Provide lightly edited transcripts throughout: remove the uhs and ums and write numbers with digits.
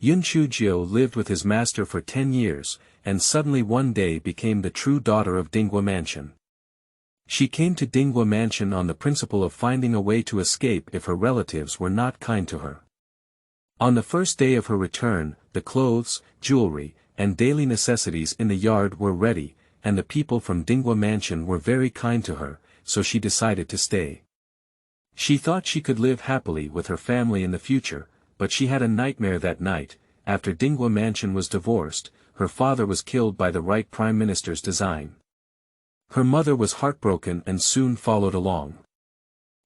Yunchu Jiu lived with his master for 10 years, and suddenly one day became the true daughter of Dingguo Mansion. She came to Dingguo Mansion on the principle of finding a way to escape if her relatives were not kind to her. On the first day of her return, the clothes, jewelry, and daily necessities in the yard were ready, and the people from Dingguo Mansion were very kind to her, so she decided to stay. She thought she could live happily with her family in the future, but she had a nightmare that night. After Dingguo Mansion was divorced, her father was killed by the right prime minister's design. Her mother was heartbroken and soon followed along.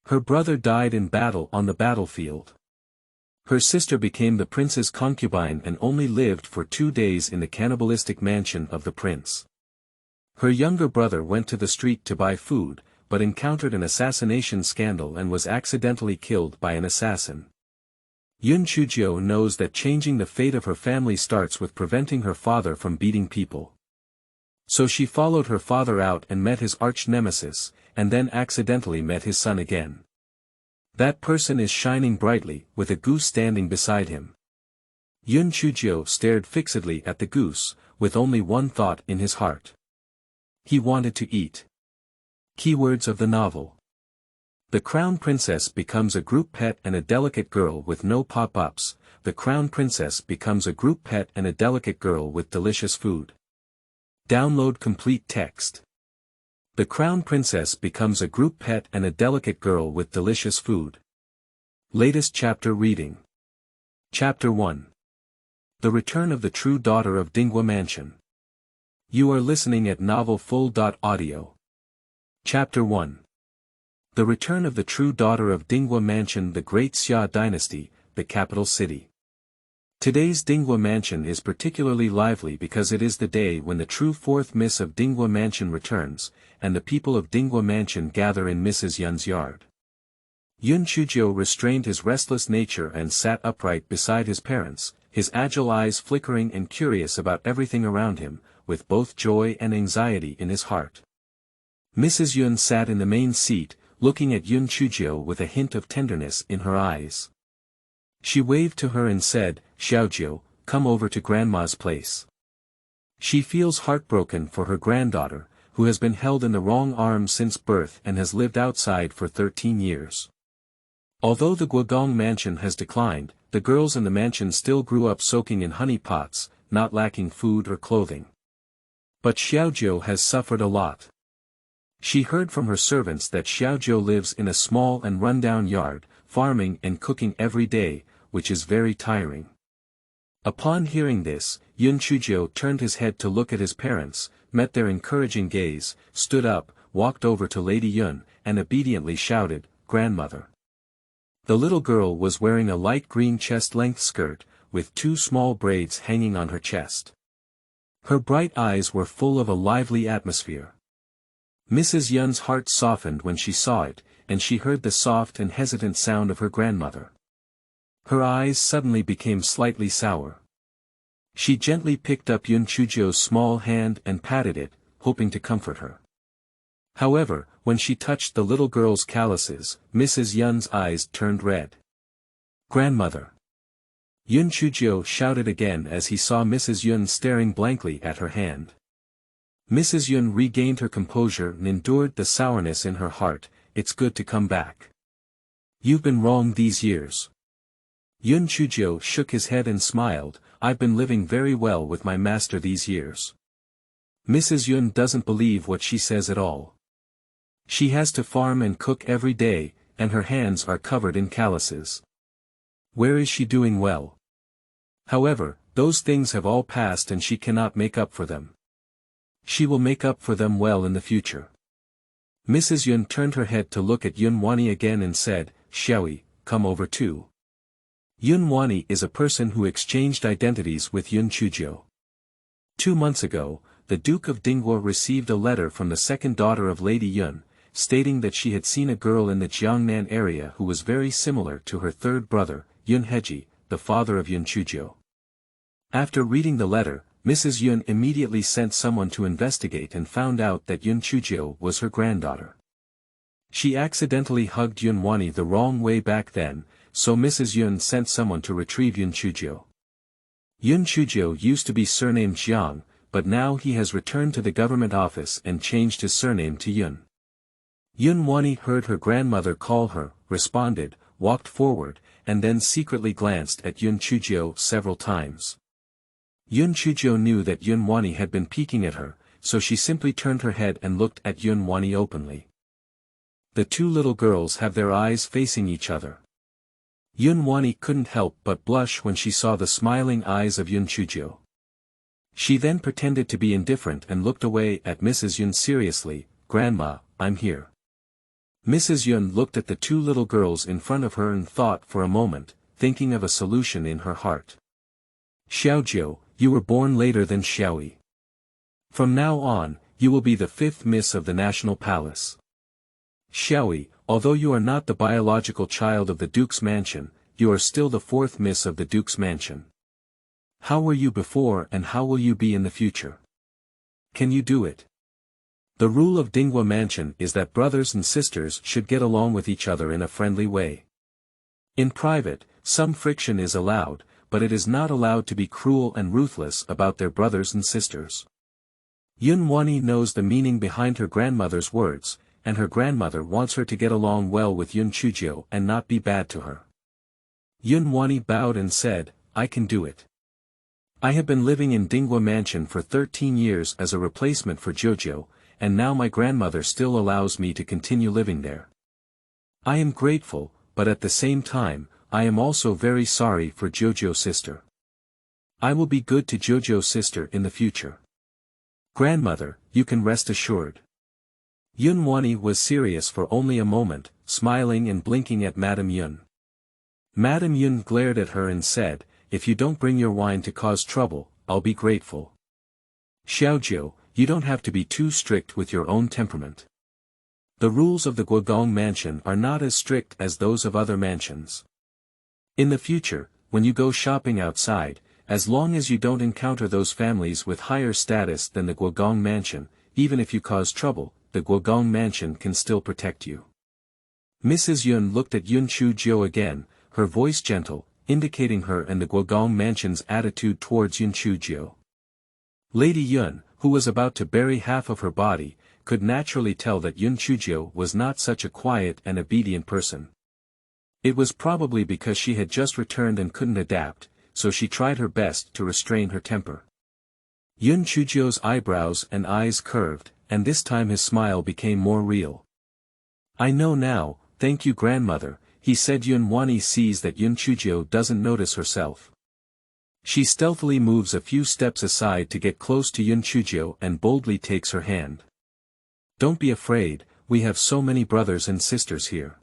Her brother died in battle on the battlefield. Her sister became the prince's concubine and only lived for 2 days in the cannibalistic mansion of the prince. Her younger brother went to the street to buy food, but encountered an assassination scandal and was accidentally killed by an assassin. Yunchu Jiu knows that changing the fate of her family starts with preventing her father from beating people. So she followed her father out and met his arch-nemesis, and then accidentally met his son again. That person is shining brightly, with a goose standing beside him. Yunchu Jiu stared fixedly at the goose, with only one thought in his heart. He wanted to eat. Keywords of the novel. The Crown Princess becomes a group pet and a delicate girl with no pop-ups. The Crown Princess becomes a group pet and a delicate girl with delicious food. Download complete text. The Crown Princess becomes a group pet and a delicate girl with delicious food. Latest chapter reading. Chapter 1. The Return of the True Daughter of Dingguo Mansion. You are listening at novelfull.audio. Chapter 1. The Return of the True Daughter of Dingguo Mansion. The Great Xia Dynasty, the capital city. Today's Dingguo Mansion is particularly lively because it is the day when the true fourth Miss of Dingguo Mansion returns, and the people of Dingguo Mansion gather in Mrs. Yun's yard. Yunchu Jiu restrained his restless nature and sat upright beside his parents, his agile eyes flickering and curious about everything around him, with both joy and anxiety in his heart. Mrs. Yun sat in the main seat, looking at Yunchu Jiu with a hint of tenderness in her eyes. She waved to her and said, "Xiaojiu, come over to Grandma's place." She feels heartbroken for her granddaughter, who has been held in the wrong arms since birth and has lived outside for 13 years. Although the Guogong mansion has declined, the girls in the mansion still grew up soaking in honey pots, not lacking food or clothing. But Xiaojiu has suffered a lot. She heard from her servants that Xiaojiu lives in a small and run-down yard, farming and cooking every day, which is very tiring. Upon hearing this, Yunchu Jiu turned his head to look at his parents, met their encouraging gaze, stood up, walked over to Lady Yun, and obediently shouted, "Grandmother." The little girl was wearing a light green chest-length skirt, with 2 small braids hanging on her chest. Her bright eyes were full of a lively atmosphere. Mrs. Yun's heart softened when she saw it, and she heard the soft and hesitant sound of her grandmother. Her eyes suddenly became slightly sour. She gently picked up Yunchu Jiu's small hand and patted it, hoping to comfort her. However, when she touched the little girl's calluses, Mrs. Yun's eyes turned red. "Grandmother!" Yunchu Jiu shouted again as he saw Mrs. Yun staring blankly at her hand. Mrs. Yun regained her composure and endured the sourness in her heart. "It's good to come back. You've been wrong these years." Yunchu Jiu shook his head and smiled, "I've been living very well with my master these years." Mrs. Yun doesn't believe what she says at all. She has to farm and cook every day, and her hands are covered in calluses. Where is she doing well? However, those things have all passed and she cannot make up for them. She will make up for them well in the future. Mrs. Yun turned her head to look at Yunwani again and said, "Xiaoyi, come over too." Yunwani is a person who exchanged identities with Yunchu Jiu. 2 months ago, the Duke of Dingguo received a letter from the second daughter of Lady Yun, stating that she had seen a girl in the Jiangnan area who was very similar to her third brother, Yunheji, the father of Yunchu Jiu. After reading the letter, Mrs. Yun immediately sent someone to investigate and found out that Yunchu Jiu was her granddaughter. She accidentally hugged Yunwani the wrong way back then, so Mrs. Yun sent someone to retrieve Yunchu Jiu. Yunchu Jiu used to be surnamed Jiang, but now he has returned to the government office and changed his surname to Yun. Yunwani heard her grandmother call her, responded, walked forward, and then secretly glanced at Yunchu Jiu several times. Yunchu Jiu knew that Yunwani had been peeking at her, so she simply turned her head and looked at Yunwani openly. The two little girls have their eyes facing each other. Yunwani couldn't help but blush when she saw the smiling eyes of Yunchu Jiu. She then pretended to be indifferent and looked away at Mrs. Yun seriously. "Grandma, I'm here." Mrs. Yun looked at the two little girls in front of her and thought for a moment, thinking of a solution in her heart. "Xiaojiu, you were born later than Xiaoyi. From now on, you will be the fifth miss of the National Palace. Xiaoyi, although you are not the biological child of the Duke's mansion, you are still the fourth miss of the Duke's mansion. How were you before and how will you be in the future? Can you do it?" The rule of Dingguo Mansion is that brothers and sisters should get along with each other in a friendly way. In private, some friction is allowed, but it is not allowed to be cruel and ruthless about their brothers and sisters. Yunwani knows the meaning behind her grandmother's words, and her grandmother wants her to get along well with Yunchu Jiu and not be bad to her. Yunwani bowed and said, "I can do it. I have been living in Dingguo Mansion for 13 years as a replacement for Jojo, and now my grandmother still allows me to continue living there. I am grateful, but at the same time, I am also very sorry for Jojo's sister. I will be good to Jojo's sister in the future. Grandmother, you can rest assured." Yunwani was serious for only a moment, smiling and blinking at Madame Yun. Madame Yun glared at her and said, "If you don't bring your wine to cause trouble, I'll be grateful. Xiaojiu, you don't have to be too strict with your own temperament. The rules of the Guogong Mansion are not as strict as those of other mansions. In the future, when you go shopping outside, as long as you don't encounter those families with higher status than the Guogong Mansion, even if you cause trouble, the Guogong Mansion can still protect you." Mrs. Yun looked at Yunchu Jiu again, her voice gentle, indicating her and the Guogong Mansion's attitude towards Yunchu Jiu. Lady Yun, who was about to bury half of her body, could naturally tell that Yunchu Jiu was not such a quiet and obedient person. It was probably because she had just returned and couldn't adapt, so she tried her best to restrain her temper. Yunchu Jiu's eyebrows and eyes curved, and this time his smile became more real. "I know now, thank you grandmother," he said. Yunwani sees that Yunchu Jiu doesn't notice herself. She stealthily moves a few steps aside to get close to Yunchu Jiu and boldly takes her hand. "Don't be afraid, we have so many brothers and sisters here."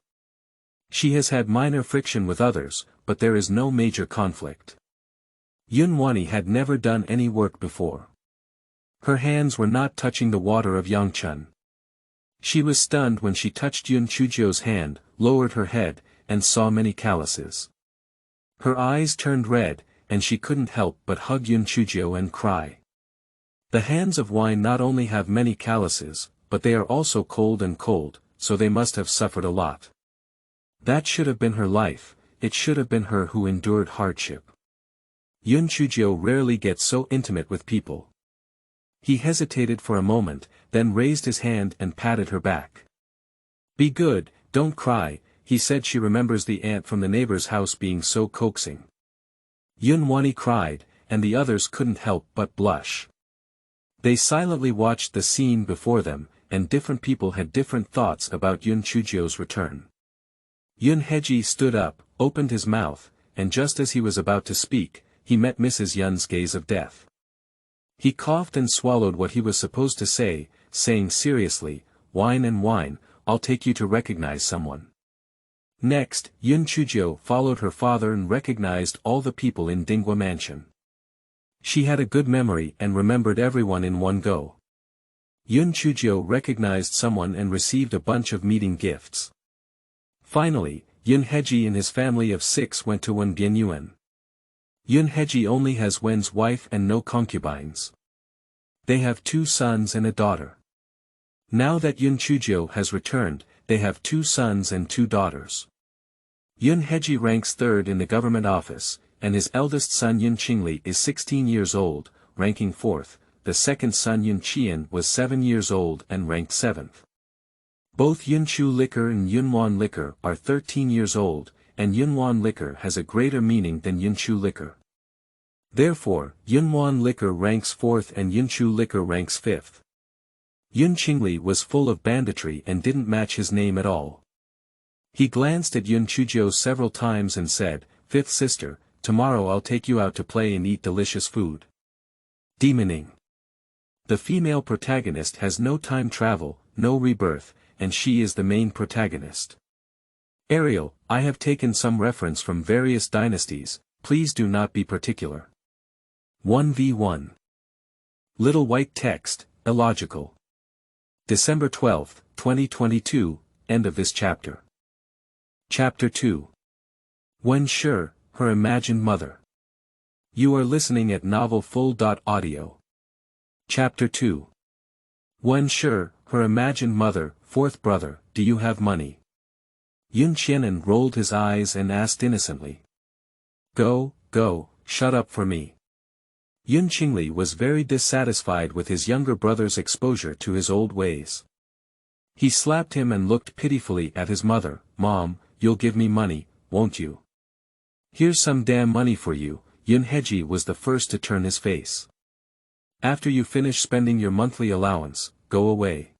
She has had minor friction with others, but there is no major conflict. Yunwani had never done any work before. Her hands were not touching the water of Yangchun. She was stunned when she touched Yunchu Jiu's hand, lowered her head, and saw many calluses. Her eyes turned red, and she couldn't help but hug Yunchu Jiu and cry. The hands of wine not only have many calluses, but they are also cold, so they must have suffered a lot. That should have been her life, it should have been her who endured hardship. Yunchu Jiu rarely gets so intimate with people. He hesitated for a moment, then raised his hand and patted her back. "Be good, don't cry," he said. She remembers the aunt from the neighbor's house being so coaxing. Yunwani cried, and the others couldn't help but blush. They silently watched the scene before them, and different people had different thoughts about Yunchu Jiu's return. Yunheji stood up, opened his mouth, and just as he was about to speak, he met Mrs. Yun's gaze of death. He coughed and swallowed what he was supposed to say, saying seriously, "Wine and wine, I'll take you to recognize someone." Next, Yunchu Jiu followed her father and recognized all the people in Dingguo Mansion. She had a good memory and remembered everyone in one go. Yunchu Jiu recognized someone and received a bunch of meeting gifts. Finally, Yunheji and his family of 6 went to Ningyuan. Yunheji only has Wen's wife and no concubines. They have 2 sons and a daughter. Now that Yunchu Jiu has returned, they have 2 sons and 2 daughters. Yunheji ranks 3rd in the government office, and his eldest son Yunqing is 16 years old, ranking 4th, the second son Yunqi'an was 7 years old and ranked 7th. Both Yunchu liquor and Yunhuan liquor are 13 years old, and Yunhuan liquor has a greater meaning than Yunchu liquor. Therefore, Yunhuan liquor ranks 4th and Yunchu liquor ranks 5th. Yunqing was full of banditry and didn't match his name at all. He glanced at Yunchu Jiu several times and said, "Fifth sister, tomorrow I'll take you out to play and eat delicious food." Demoning. The female protagonist has no time travel, no rebirth, and she is the main protagonist. Ariel, I have taken some reference from various dynasties, please do not be particular. 1v1. Little white text, illogical. December 12, 2022, end of this chapter. Chapter 2. When Sure, her imagined mother. You are listening at novelfull.audio. Chapter 2. When Sure, her imagined mother, fourth brother, do you have money? Yunqi'an rolled his eyes and asked innocently. Go, shut up for me. Yunqing was very dissatisfied with his younger brother's exposure to his old ways. He slapped him and looked pitifully at his mother. Mom, you'll give me money, won't you? Here's some damn money for you. Yunheji was the first to turn his face. After you finish spending your monthly allowance, go away.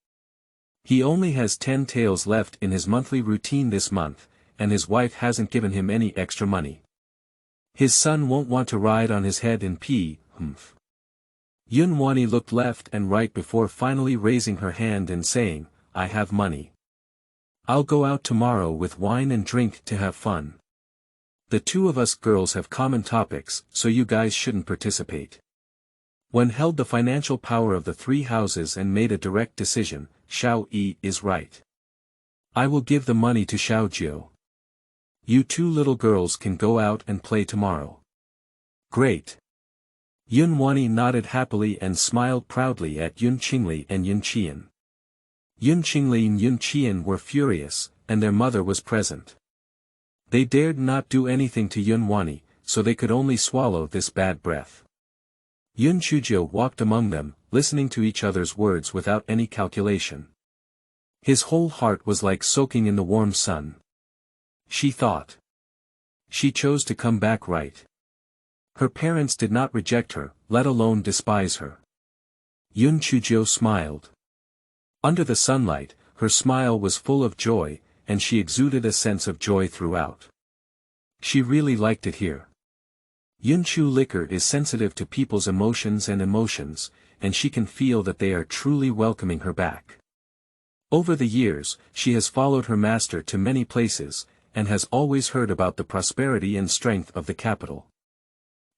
He only has 10 taels left in his monthly routine this month, and his wife hasn't given him any extra money. His son won't want to ride on his head in humph. Yunhuani looked left and right before finally raising her hand and saying, I have money. I'll go out tomorrow with wine and drink to have fun. The two of us girls have common topics, so you guys shouldn't participate. When held the financial power of the three houses and made a direct decision, Xiao Yi is right. I will give the money to Xiao Jiu. You two little girls can go out and play tomorrow. Great. Yunhuani nodded happily and smiled proudly at Yunqing and Yunqi'an. Yunqing and Yunqi'an were furious, and their mother was present. They dared not do anything to Yunhuani, so they could only swallow this bad breath. Yunchu Jiu walked among them, listening to each other's words without any calculation. His whole heart was like soaking in the warm sun. She thought. She chose to come back right. Her parents did not reject her, let alone despise her. Yunchu Jiu smiled. Under the sunlight, her smile was full of joy, and she exuded a sense of joy throughout. She really liked it here. Yunchu liquor is sensitive to people's emotions, and she can feel that they are truly welcoming her back. Over the years, she has followed her master to many places, and has always heard about the prosperity and strength of the capital.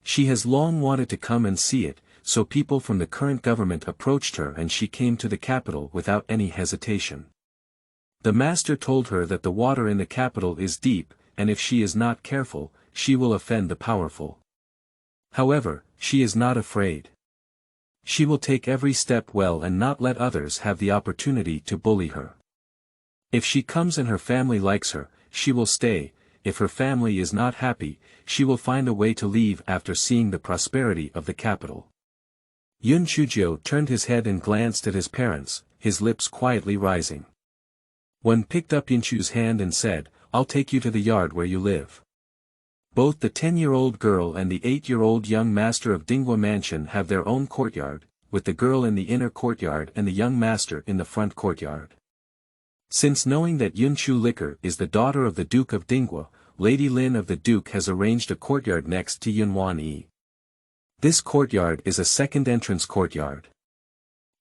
She has long wanted to come and see it, so people from the current government approached her and she came to the capital without any hesitation. The master told her that the water in the capital is deep, and if she is not careful, she will offend the powerful. However, she is not afraid. She will take every step well and not let others have the opportunity to bully her. If she comes and her family likes her, she will stay. If her family is not happy, she will find a way to leave after seeing the prosperity of the capital. Yunchu Jiu turned his head and glanced at his parents, his lips quietly rising. One picked up Yunchu's hand and said, I'll take you to the yard where you live. Both the 10-year-old girl and the 8-year-old young master of Dingguo Mansion have their own courtyard, with the girl in the inner courtyard and the young master in the front courtyard. Since knowing that Yunchu liquor is the daughter of the Duke of Dingguo, Lady Lin of the Duke has arranged a courtyard next to Yunhuan. This courtyard is a second entrance courtyard.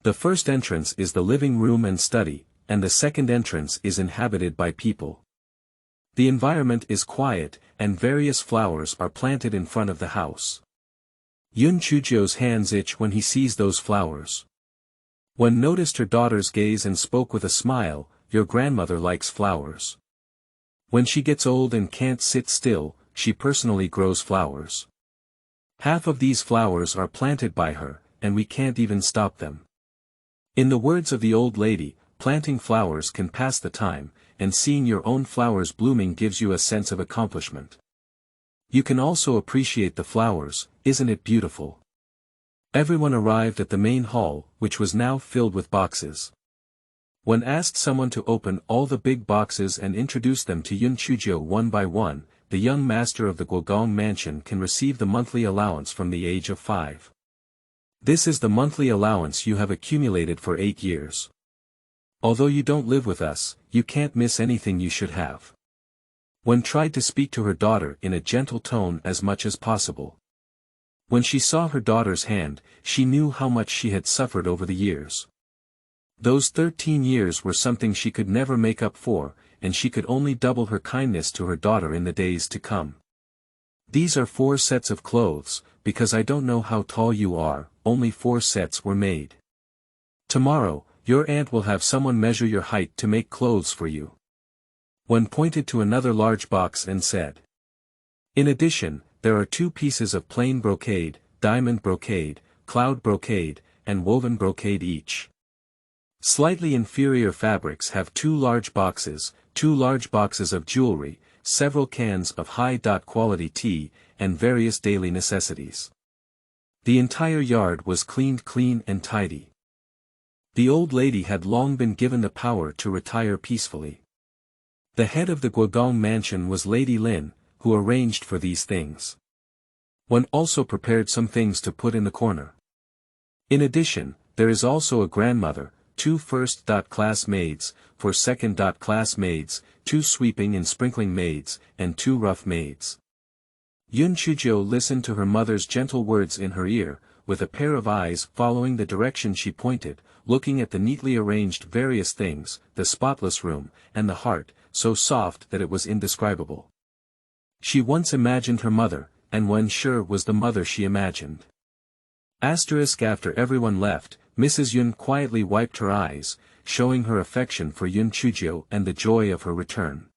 The first entrance is the living room and study, and the second entrance is inhabited by people. The environment is quiet, and various flowers are planted in front of the house. Yunchu Jiu's hands itch when he sees those flowers. One noticed her daughter's gaze and spoke with a smile, your grandmother likes flowers. When she gets old and can't sit still, she personally grows flowers. Half of these flowers are planted by her, and we can't even stop them. In the words of the old lady, planting flowers can pass the time, and seeing your own flowers blooming gives you a sense of accomplishment. You can also appreciate the flowers, isn't it beautiful? Everyone arrived at the main hall, which was now filled with boxes. When asked someone to open all the big boxes and introduce them to Yunchu Jiu one by one, the young master of the Guogong Mansion can receive the monthly allowance from the age of 5. This is the monthly allowance you have accumulated for 8 years. Although you don't live with us, you can't miss anything you should have. Wen tried to speak to her daughter in a gentle tone as much as possible. When she saw her daughter's hand, she knew how much she had suffered over the years. Those 13 years were something she could never make up for, and she could only double her kindness to her daughter in the days to come. These are 4 sets of clothes, because I don't know how tall you are, only 4 sets were made. Tomorrow, your aunt will have someone measure your height to make clothes for you. Wen pointed to another large box and said. In addition, there are 2 pieces of plain brocade, diamond brocade, cloud brocade, and woven brocade each. Slightly inferior fabrics have 2 large boxes, 2 large boxes of jewelry, several cans of high-quality tea, and various daily necessities. The entire yard was cleaned clean and tidy. The old lady had long been given the power to retire peacefully. The head of the Guogong Mansion was Lady Lin, who arranged for these things. One also prepared some things to put in the corner. In addition, there is also a grandmother, 2 first-class maids, 4 second-class maids, 2 sweeping and sprinkling maids, and 2 rough maids. Yunchu Jiu listened to her mother's gentle words in her ear, with a pair of eyes following the direction she pointed, looking at the neatly arranged various things, the spotless room, and the heart, so soft that it was indescribable. She once imagined her mother, and Wen sure was the mother she imagined. After everyone left, Mrs. Yun quietly wiped her eyes, showing her affection for Yunchu Jiu and the joy of her return.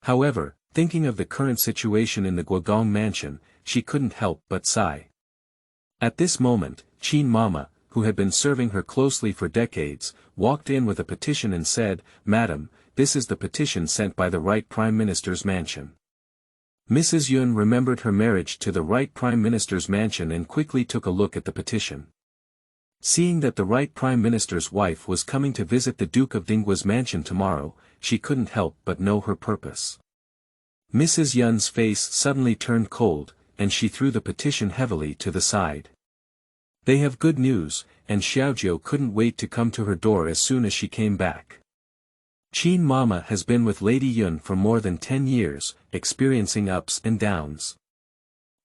However, thinking of the current situation in the Guogong Mansion, she couldn't help but sigh. At this moment, Qin Mama, who had been serving her closely for decades, walked in with a petition and said, "Madam, this is the petition sent by the Right Prime Minister's mansion." Mrs. Yun remembered her marriage to the Right Prime Minister's mansion and quickly took a look at the petition. Seeing that the Right Prime Minister's wife was coming to visit the Duke of Dingguo's mansion tomorrow, she couldn't help but know her purpose. Mrs. Yun's face suddenly turned cold, and she threw the petition heavily to the side. They have good news, and Xiaojiu couldn't wait to come to her door as soon as she came back. Qin Mama has been with Lady Yun for more than 10 years, experiencing ups and downs.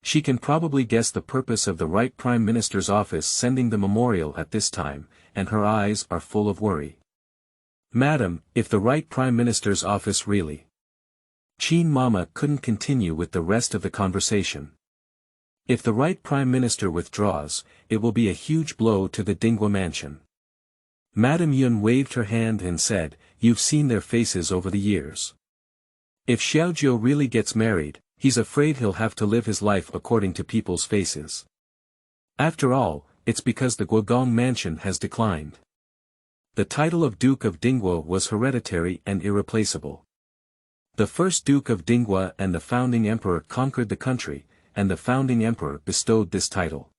She can probably guess the purpose of the Right Prime Minister's office sending the memorial at this time, and her eyes are full of worry. "Madam, if the Right Prime Minister's office really..." Qin Mama couldn't continue with the rest of the conversation. "If the Right Prime Minister withdraws, it will be a huge blow to the Dingguo Mansion." Madam Yun waved her hand and said, "You've seen their faces over the years. If Xiaojiu really gets married, he's afraid he'll have to live his life according to people's faces. After all, it's because the Guogong Mansion has declined. The title of Duke of Dingguo was hereditary and irreplaceable. The first Duke of Dingguo and the founding emperor conquered the country, and the founding emperor bestowed this title.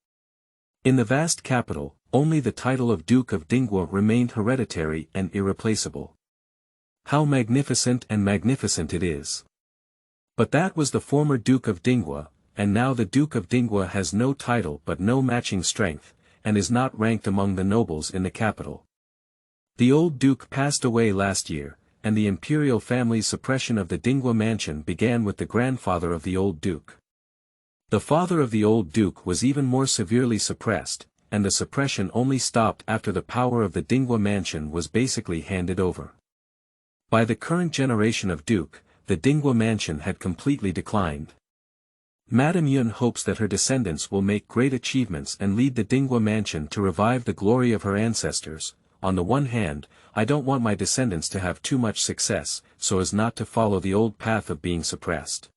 In the vast capital, only the title of Duke of Dingguo remained hereditary and irreplaceable. How magnificent it is. But that was the former Duke of Dingguo, and now the Duke of Dingguo has no title but no matching strength, and is not ranked among the nobles in the capital. The old Duke passed away last year, and the imperial family's suppression of the Dingguo Mansion began with the grandfather of the old Duke. The father of the old Duke was even more severely suppressed, and the suppression only stopped after the power of the Dingguo Mansion was basically handed over. By the current generation of Duke, the Dingguo Mansion had completely declined. Madam Yun hopes that her descendants will make great achievements and lead the Dingguo Mansion to revive the glory of her ancestors. On the one hand, I don't want my descendants to have too much success, so as not to follow the old path of being suppressed.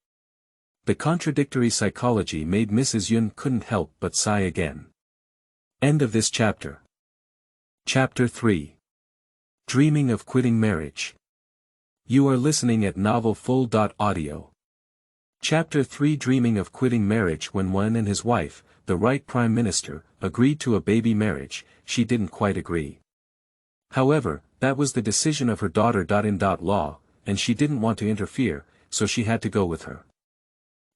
The contradictory psychology made Mrs. Yun couldn't help but sigh again. End of this chapter. Chapter 3. Dreaming of quitting marriage. You are listening at novelfull.audio. Chapter 3 Dreaming of quitting marriage. When Wen and his wife, the right Prime Minister, agreed to a baby marriage, she didn't quite agree. However, that was the decision of her daughter-in-law, and she didn't want to interfere, so she had to go with her.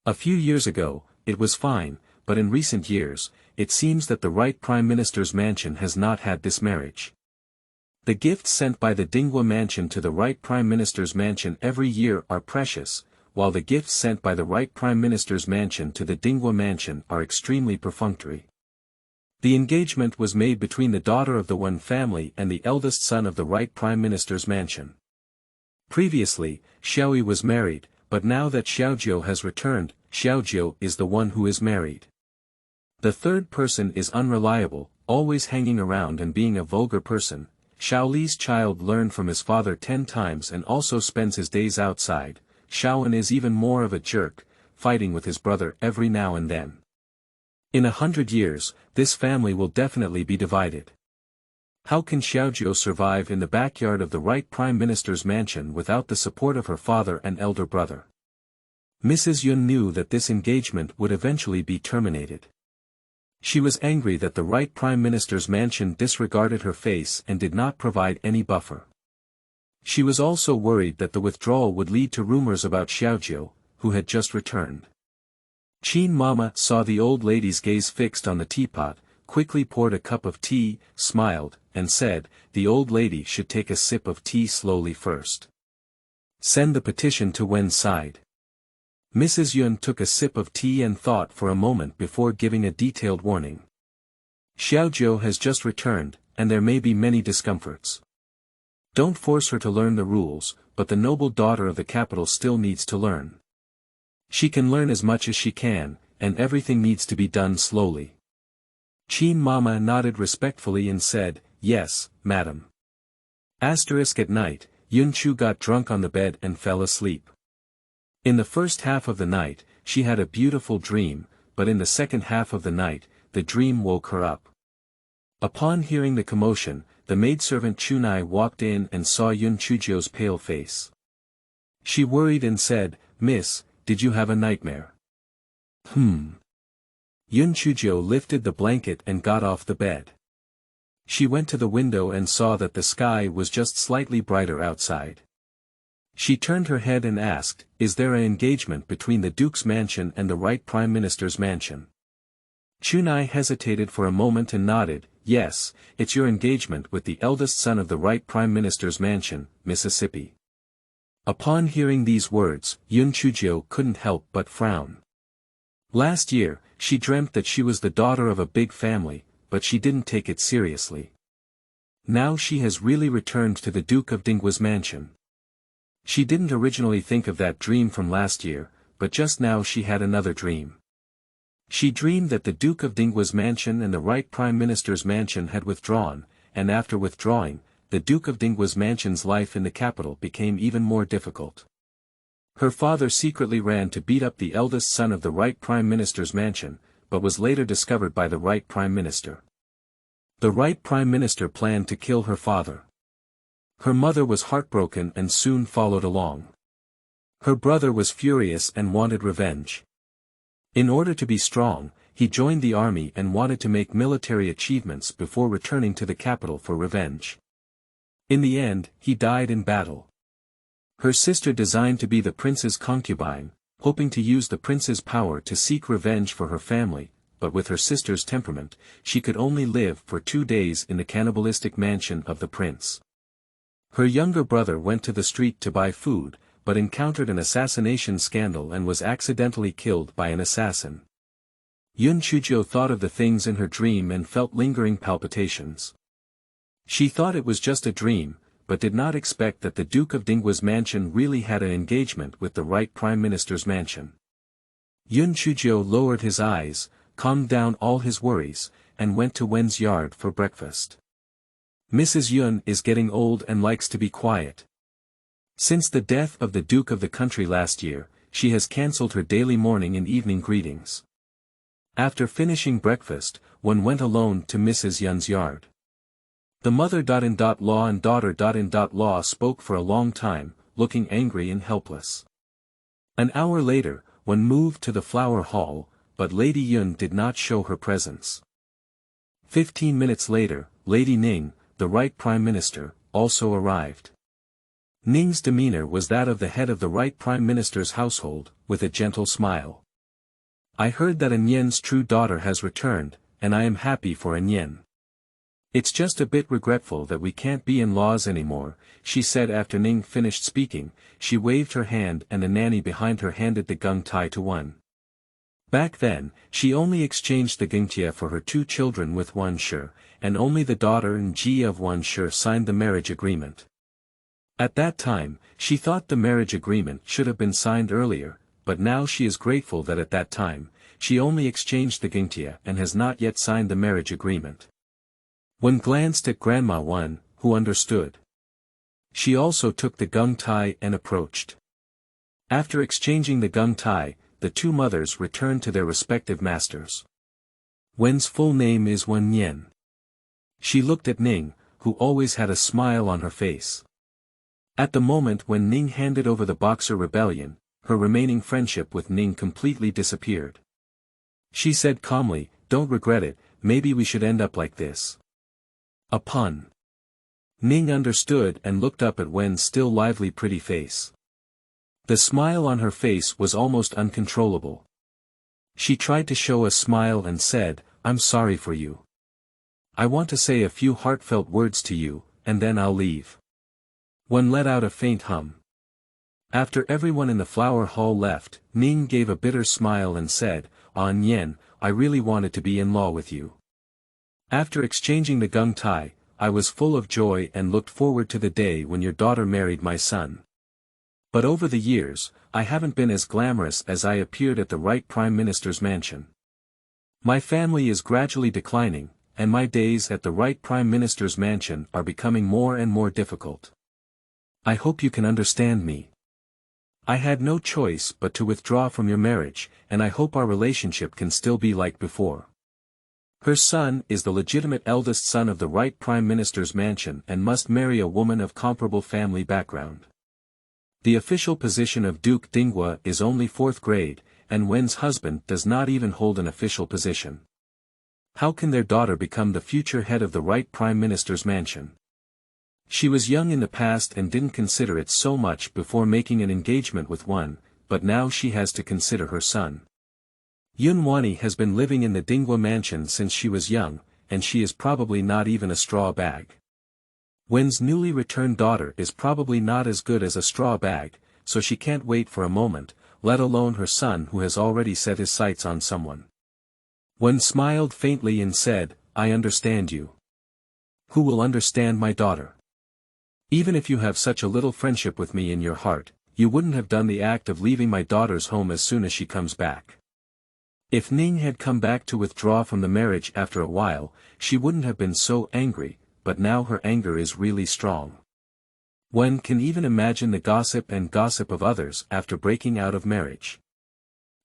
A few years ago, it was fine, but in recent years, it seems that the right Prime Minister's mansion has not had this marriage. The gifts sent by the Dingguo Mansion to the right Prime Minister's mansion every year are precious, while the gifts sent by the right Prime Minister's mansion to the Dingguo Mansion are extremely perfunctory. The engagement was made between the daughter of the Wen family and the eldest son of the right Prime Minister's mansion. Previously, Xiaoyi was married, but now that Xiaojiu has returned, Xiaojiu is the one who is married. The third person is unreliable, always hanging around and being a vulgar person. Xiaoli's child learned from his father 10 times and also spends his days outside. Xiaowen is even more of a jerk, fighting with his brother every now and then. In 100 years, this family will definitely be divided. How can Xiaojiu survive in the backyard of the right Prime Minister's mansion without the support of her father and elder brother? Mrs. Yun knew that this engagement would eventually be terminated. She was angry that the right Prime Minister's mansion disregarded her face and did not provide any buffer. She was also worried that the withdrawal would lead to rumors about Xiaojiu, who had just returned. Qin Mama saw the old lady's gaze fixed on the teapot, quickly poured a cup of tea, smiled, and said, "The old lady should take a sip of tea slowly first. Send the petition to Wen's side." Mrs. Yun took a sip of tea and thought for a moment before giving a detailed warning. Xiaojiu has just returned, and there may be many discomforts. Don't force her to learn the rules, but the noble daughter of the capital still needs to learn. She can learn as much as she can, and everything needs to be done slowly. Qin Mama nodded respectfully and said, "Yes, madam." At night, Yunchu got drunk on the bed and fell asleep. In the first half of the night, she had a beautiful dream, but in the second half of the night, the dream woke her up. Upon hearing the commotion, the maidservant Chunai walked in and saw Yunchu Jiu's pale face. She worried and said, "Miss, did you have a nightmare?" Yunchu Jiu lifted the blanket and got off the bed. She went to the window and saw that the sky was just slightly brighter outside. She turned her head and asked, "Is there an engagement between the Duke's mansion and the right Prime Minister's mansion?" Chunai hesitated for a moment and nodded, "Yes, it's your engagement with the eldest son of the right Prime Minister's mansion, Mississippi." Upon hearing these words, Yunchu Jiu couldn't help but frown. Last year, she dreamt that she was the daughter of a big family, but she didn't take it seriously. Now she has really returned to the Duke of Dingguo's mansion. She didn't originally think of that dream from last year, but just now she had another dream. She dreamed that the Duke of Dingguo's mansion and the right Prime Minister's mansion had withdrawn, and after withdrawing, the Duke of Dingguo's mansion's life in the capital became even more difficult. Her father secretly ran to beat up the eldest son of the right Prime Minister's mansion, but was later discovered by the right Prime Minister. The right Prime Minister planned to kill her father. Her mother was heartbroken and soon followed along. Her brother was furious and wanted revenge. In order to be strong, he joined the army and wanted to make military achievements before returning to the capital for revenge. In the end, he died in battle. Her sister designed to be the prince's concubine, hoping to use the prince's power to seek revenge for her family, but with her sister's temperament, she could only live for 2 days in the cannibalistic mansion of the prince. Her younger brother went to the street to buy food, but encountered an assassination scandal and was accidentally killed by an assassin. Yunchu Jiu thought of the things in her dream and felt lingering palpitations. She thought it was just a dream, but did not expect that the Duke of Dingguo's mansion really had an engagement with the right Prime Minister's mansion. Yunchu Jiu lowered his eyes, calmed down all his worries, and went to Wen's yard for breakfast. Mrs. Yun is getting old and likes to be quiet. Since the death of the Duke of the country last year, she has cancelled her daily morning and evening greetings. After finishing breakfast, one went alone to Mrs. Yun's yard. The mother-in-law and daughter-in-law spoke for a long time, looking angry and helpless. An hour later, Wen moved to the flower hall, but Lady Yun did not show her presence. 15 minutes later, Lady Ning, the Right Prime Minister, also arrived. Ning's demeanor was that of the head of the Right Prime Minister's household, with a gentle smile. I heard that Anyen's true daughter has returned, and I am happy for Anyen. It's just a bit regretful that we can't be in-laws anymore, she said after Ning finished speaking. She waved her hand and a nanny behind her handed the gung tai to Wen. Back then, she only exchanged the gungtia for her 2 children with Wen Shi, and only the daughter and Ji of Wen Shi signed the marriage agreement. At that time, she thought the marriage agreement should have been signed earlier, but now she is grateful that at that time, she only exchanged the gungtia and has not yet signed the marriage agreement. Wen glanced at Grandma Wen, who understood. She also took the gung tai and approached. After exchanging the gung tai, the 2 mothers returned to their respective masters. Wen's full name is Wen Yan. She looked at Ning, who always had a smile on her face. At the moment when Ning handed over the Boxer Rebellion, her remaining friendship with Ning completely disappeared. She said calmly, "Don't regret it, maybe we should end up like this." A pun. Ning understood and looked up at Wen's still lively pretty face. The smile on her face was almost uncontrollable. She tried to show a smile and said, "I'm sorry for you. I want to say a few heartfelt words to you, and then I'll leave." Wen let out a faint hum. After everyone in the flower hall left, Ning gave a bitter smile and said, "Ah Nyen, I really wanted to be in-law with you. After exchanging the gung tai, I was full of joy and looked forward to the day when your daughter married my son. But over the years, I haven't been as glamorous as I appeared at the Right Prime Minister's mansion. My family is gradually declining, and my days at the Right Prime Minister's mansion are becoming more and more difficult. I hope you can understand me. I had no choice but to withdraw from your marriage, and I hope our relationship can still be like before." Her son is the legitimate eldest son of the Right Prime Minister's mansion and must marry a woman of comparable family background. The official position of Duke Dingguo is only 4th grade, and Wen's husband does not even hold an official position. How can their daughter become the future head of the Right Prime Minister's mansion? She was young in the past and didn't consider it so much before making an engagement with Wen, but now she has to consider her son. Yunqi'an has been living in the Dingguo Mansion since she was young, and she is probably not even a straw bag. Wen's newly returned daughter is probably not as good as a straw bag, so she can't wait for a moment, let alone her son who has already set his sights on someone. Wen smiled faintly and said, "I understand you. Who will understand my daughter? Even if you have such a little friendship with me in your heart, you wouldn't have done the act of leaving my daughter's home as soon as she comes back." If Ning had come back to withdraw from the marriage after a while, she wouldn't have been so angry, but now her anger is really strong. One can even imagine the gossip of others after breaking out of marriage.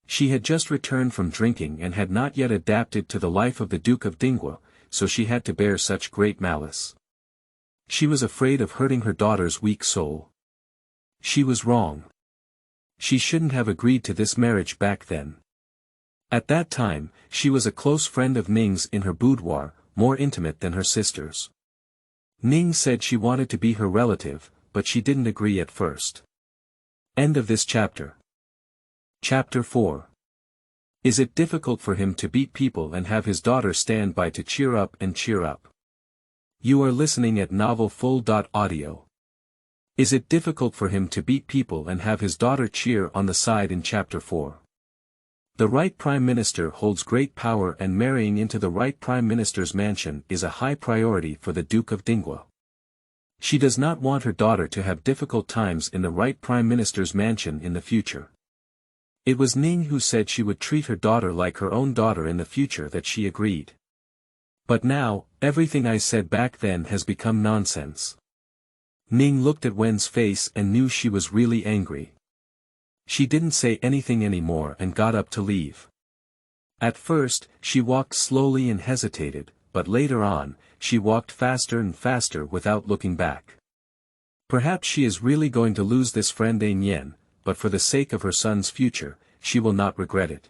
She had just returned from drinking and had not yet adapted to the life of the Duke of Dingguo, so she had to bear such great malice. She was afraid of hurting her daughter's weak soul. She was wrong. She shouldn't have agreed to this marriage back then. At that time, she was a close friend of Ning's in her boudoir, more intimate than her sisters. Ning said she wanted to be her relative, but she didn't agree at first. End of this chapter. Chapter 4. Is it difficult for him to beat people and have his daughter stand by to cheer up and cheer up? You are listening at novelfull.audio. Is it difficult for him to beat people and have his daughter cheer on the side in Chapter 4? The Right Prime Minister holds great power and marrying into the Right Prime Minister's mansion is a high priority for the Duke of Dingguo. She does not want her daughter to have difficult times in the Right Prime Minister's mansion in the future. It was Ning who said she would treat her daughter like her own daughter in the future that she agreed. But now, everything I said back then has become nonsense. Ning looked at Wen's face and knew she was really angry. She didn't say anything anymore and got up to leave. At first, she walked slowly and hesitated, but later on, she walked faster and faster without looking back. Perhaps she is really going to lose this friend Yen, but for the sake of her son's future, she will not regret it.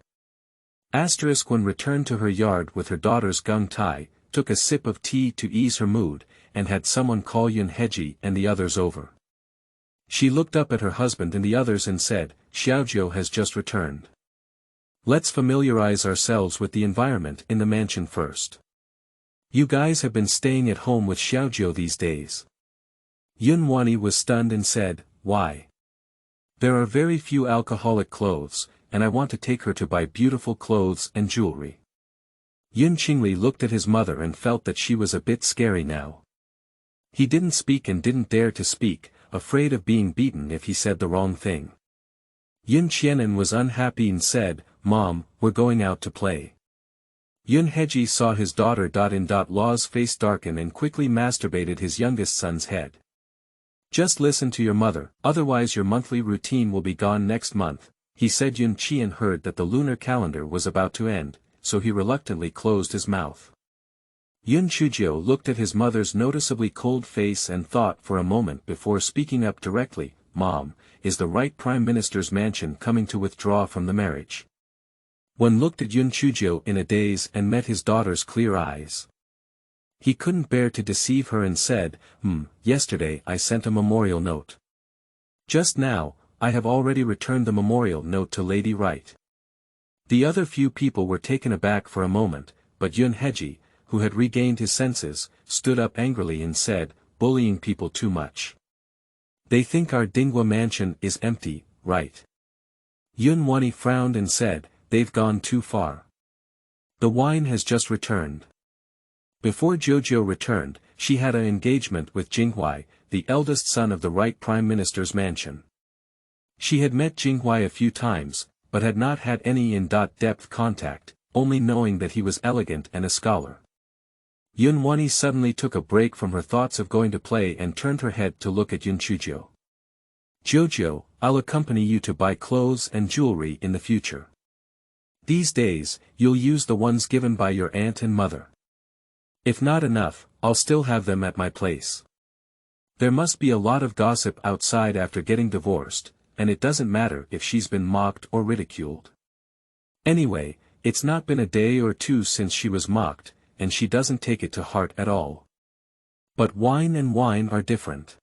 When returned to her yard with her daughters Gung Tai, took a sip of tea to ease her mood, and had someone call Yunheji and the others over. She looked up at her husband and the others and said, Xiaojiu has just returned. Let's familiarize ourselves with the environment in the mansion first. You guys have been staying at home with Xiaojiu these days. Yunwani was stunned and said, why? There are very few alcoholic clothes, and I want to take her to buy beautiful clothes and jewelry. Yun Qingli looked at his mother and felt that she was a bit scary now. He didn't speak and didn't dare to speak, afraid of being beaten if he said the wrong thing. Yun Qianan was unhappy and said, Mom, we're going out to play. Yun Heji saw his daughter Law's face darken and quickly masturbated his youngest son's head. Just listen to your mother, otherwise your monthly routine will be gone next month, he said. Yun Qian heard that the lunar calendar was about to end, so he reluctantly closed his mouth. Yunchu Jiu looked at his mother's noticeably cold face and thought for a moment before speaking up directly, Mom, is the right Prime Minister's mansion coming to withdraw from the marriage? One looked at Yunchu Jiu in a daze and met his daughter's clear eyes. He couldn't bear to deceive her and said, yesterday I sent a memorial note. Just now, I have already returned the memorial note to Lady Right. The other few people were taken aback for a moment, but Yun Heji, who had regained his senses, stood up angrily and said, bullying people too much. They think our Dingguo Mansion is empty, right? Yun Wani frowned and said, they've gone too far. The wine has just returned. Before Jojo returned, she had an engagement with Jinghuai, the eldest son of the right Prime Minister's mansion. She had met Jinghuai a few times, but had not had any in-depth contact, only knowing that he was elegant and a scholar. Yun Wani suddenly took a break from her thoughts of going to play and turned her head to look at Yunchu Jiu. Jojo, I'll accompany you to buy clothes and jewelry in the future. These days, you'll use the ones given by your aunt and mother. If not enough, I'll still have them at my place. There must be a lot of gossip outside after getting divorced, and it doesn't matter if she's been mocked or ridiculed. Anyway, it's not been a day or two since she was mocked, and she doesn't take it to heart at all. But wine and wine are different.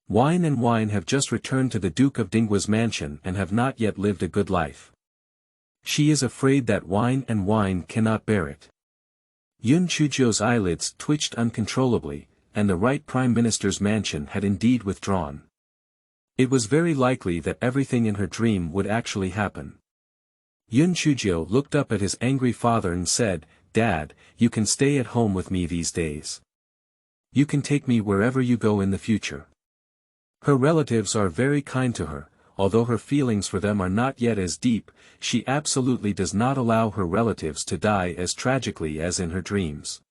Wine and wine have just returned to the Duke of Dingguo's mansion and have not yet lived a good life. She is afraid that wine and wine cannot bear it. Yun Chujio's eyelids twitched uncontrollably, and the right Prime Minister's mansion had indeed withdrawn. It was very likely that everything in her dream would actually happen. Yun Chujio looked up at his angry father and said, Dad, you can stay at home with me these days. You can take me wherever you go in the future. Her relatives are very kind to her, although her feelings for them are not yet as deep. She absolutely does not allow her relatives to die as tragically as in her dreams.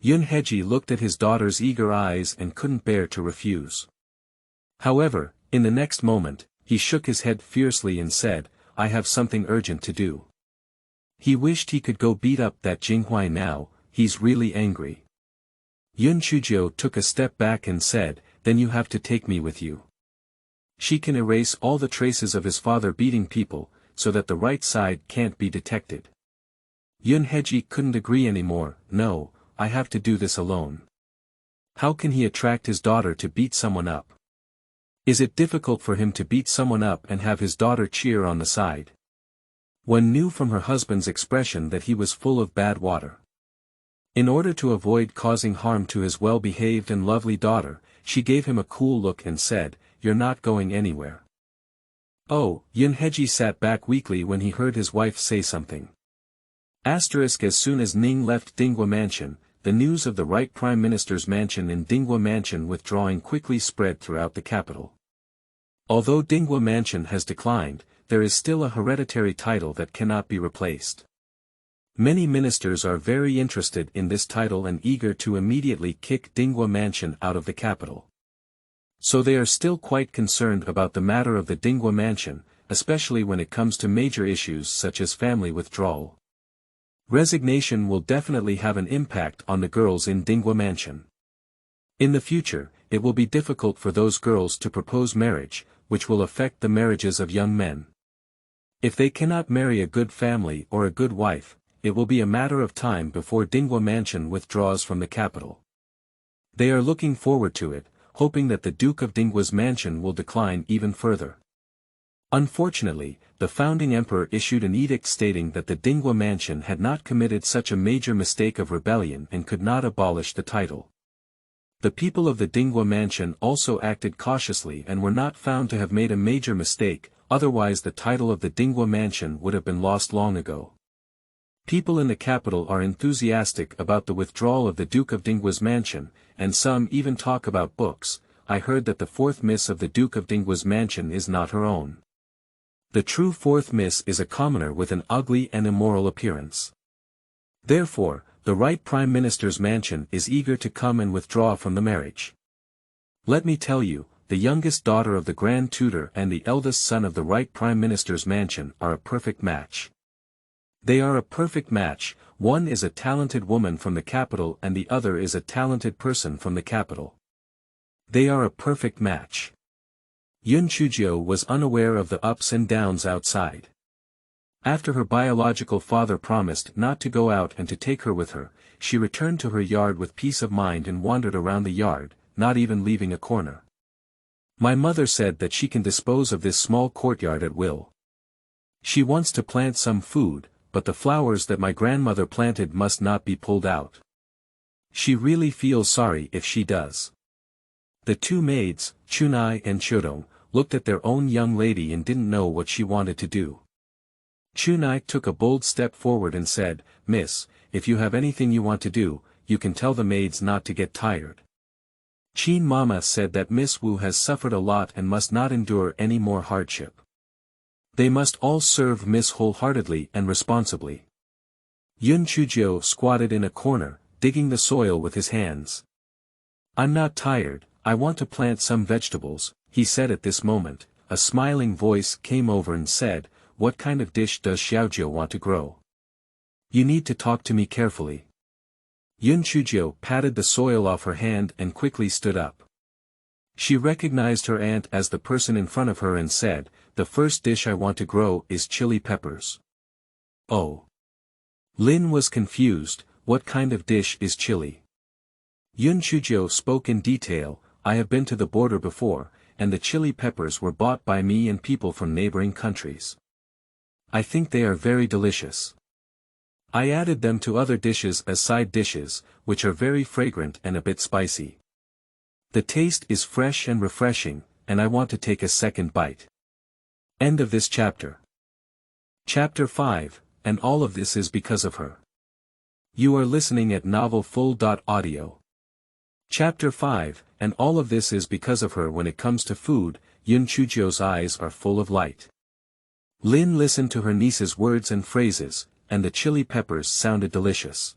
Yun Heji looked at his daughter's eager eyes and couldn't bear to refuse. However, in the next moment, he shook his head fiercely and said, I have something urgent to do. He wished he could go beat up that Jinghuai now, he's really angry. Yun Chujio took a step back and said, then you have to take me with you. She can erase all the traces of his father beating people, so that the right side can't be detected. Yun Heji couldn't agree anymore. No, I have to do this alone. How can he attract his daughter to beat someone up? Is it difficult for him to beat someone up and have his daughter cheer on the side? One knew from her husband's expression that he was full of bad water. In order to avoid causing harm to his well-behaved and lovely daughter, she gave him a cool look and said, You're not going anywhere. Oh, Yun Heji sat back weakly when he heard his wife say something. As soon as Ning left Dingguo Mansion, the news of the right Prime Minister's mansion in Dingguo Mansion withdrawing quickly spread throughout the capital. Although Dingguo Mansion has declined, there is still a hereditary title that cannot be replaced. Many ministers are very interested in this title and eager to immediately kick Dingguo Mansion out of the capital. So they are still quite concerned about the matter of the Dingguo Mansion, especially when it comes to major issues such as family withdrawal. Resignation will definitely have an impact on the girls in Dingguo Mansion. In the future, it will be difficult for those girls to propose marriage, which will affect the marriages of young men. If they cannot marry a good family or a good wife, it will be a matter of time before Dingguo Mansion withdraws from the capital. They are looking forward to it, hoping that the Duke of Dingguo's mansion will decline even further. Unfortunately, the founding emperor issued an edict stating that the Dingguo Mansion had not committed such a major mistake of rebellion and could not abolish the title. The people of the Dingguo Mansion also acted cautiously and were not found to have made a major mistake, otherwise the title of the Dingguo Mansion would have been lost long ago. People in the capital are enthusiastic about the withdrawal of the Duke of Dingguo's mansion, and some even talk about books. I heard that the fourth miss of the Duke of Dingguo's mansion is not her own. The true fourth miss is a commoner with an ugly and immoral appearance. Therefore, the right Prime Minister's mansion is eager to come and withdraw from the marriage. Let me tell you, the youngest daughter of the Grand Tutor and the eldest son of the right Prime Minister's mansion are a perfect match. They are a perfect match, one is a talented woman from the capital and the other is a talented person from the capital. They are a perfect match. Yunchu Jiu was unaware of the ups and downs outside. After her biological father promised not to go out and to take her with her, she returned to her yard with peace of mind and wandered around the yard, not even leaving a corner. My mother said that she can dispose of this small courtyard at will. She wants to plant some food, but the flowers that my grandmother planted must not be pulled out. She really feels sorry if she does. The two maids, Chunai and Chodong, looked at their own young lady and didn't know what she wanted to do. Chunai took a bold step forward and said, "Miss, if you have anything you want to do, you can tell the maids not to get tired." Chin Mama said that Miss Wu has suffered a lot and must not endure any more hardship. They must all serve Miss wholeheartedly and responsibly. Yunchu Jiu squatted in a corner, digging the soil with his hands. "I'm not tired, I want to plant some vegetables," he said at this moment. A smiling voice came over and said, "What kind of dish does Xiaojiu want to grow? You need to talk to me carefully." Yunchu Jiu patted the soil off her hand and quickly stood up. She recognized her aunt as the person in front of her and said, "The first dish I want to grow is chili peppers." "Oh." Lin was confused, what kind of dish is chili? Yunchu Jiu spoke in detail, "I have been to the border before, and the chili peppers were bought by me and people from neighboring countries. I think they are very delicious. I added them to other dishes as side dishes, which are very fragrant and a bit spicy. The taste is fresh and refreshing, and I want to take a second bite." End of this chapter. Chapter 5, and all of this is because of her. You are listening at novelfull.audio. Chapter 5, and all of this is because of her. When it comes to food, Yunchu Jiu's eyes are full of light. Lin listened to her niece's words and phrases, and the chili peppers sounded delicious.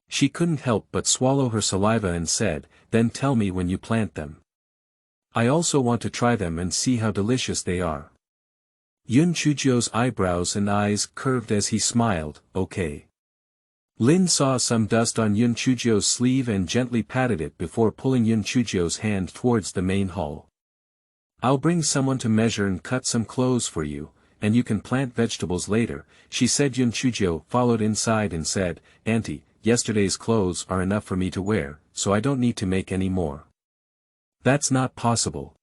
She couldn't help but swallow her saliva and said, "Then tell me when you plant them. I also want to try them and see how delicious they are." Yunchu Jiu's eyebrows and eyes curved as he smiled, "Okay." Lin saw some dust on Yunchu Jiu's sleeve and gently patted it before pulling Yunchu Jiu's hand towards the main hall. "I'll bring someone to measure and cut some clothes for you, and you can plant vegetables later," she said. Yunchu Jiu followed inside and said, "Auntie, yesterday's clothes are enough for me to wear, so I don't need to make any more." "That's not possible."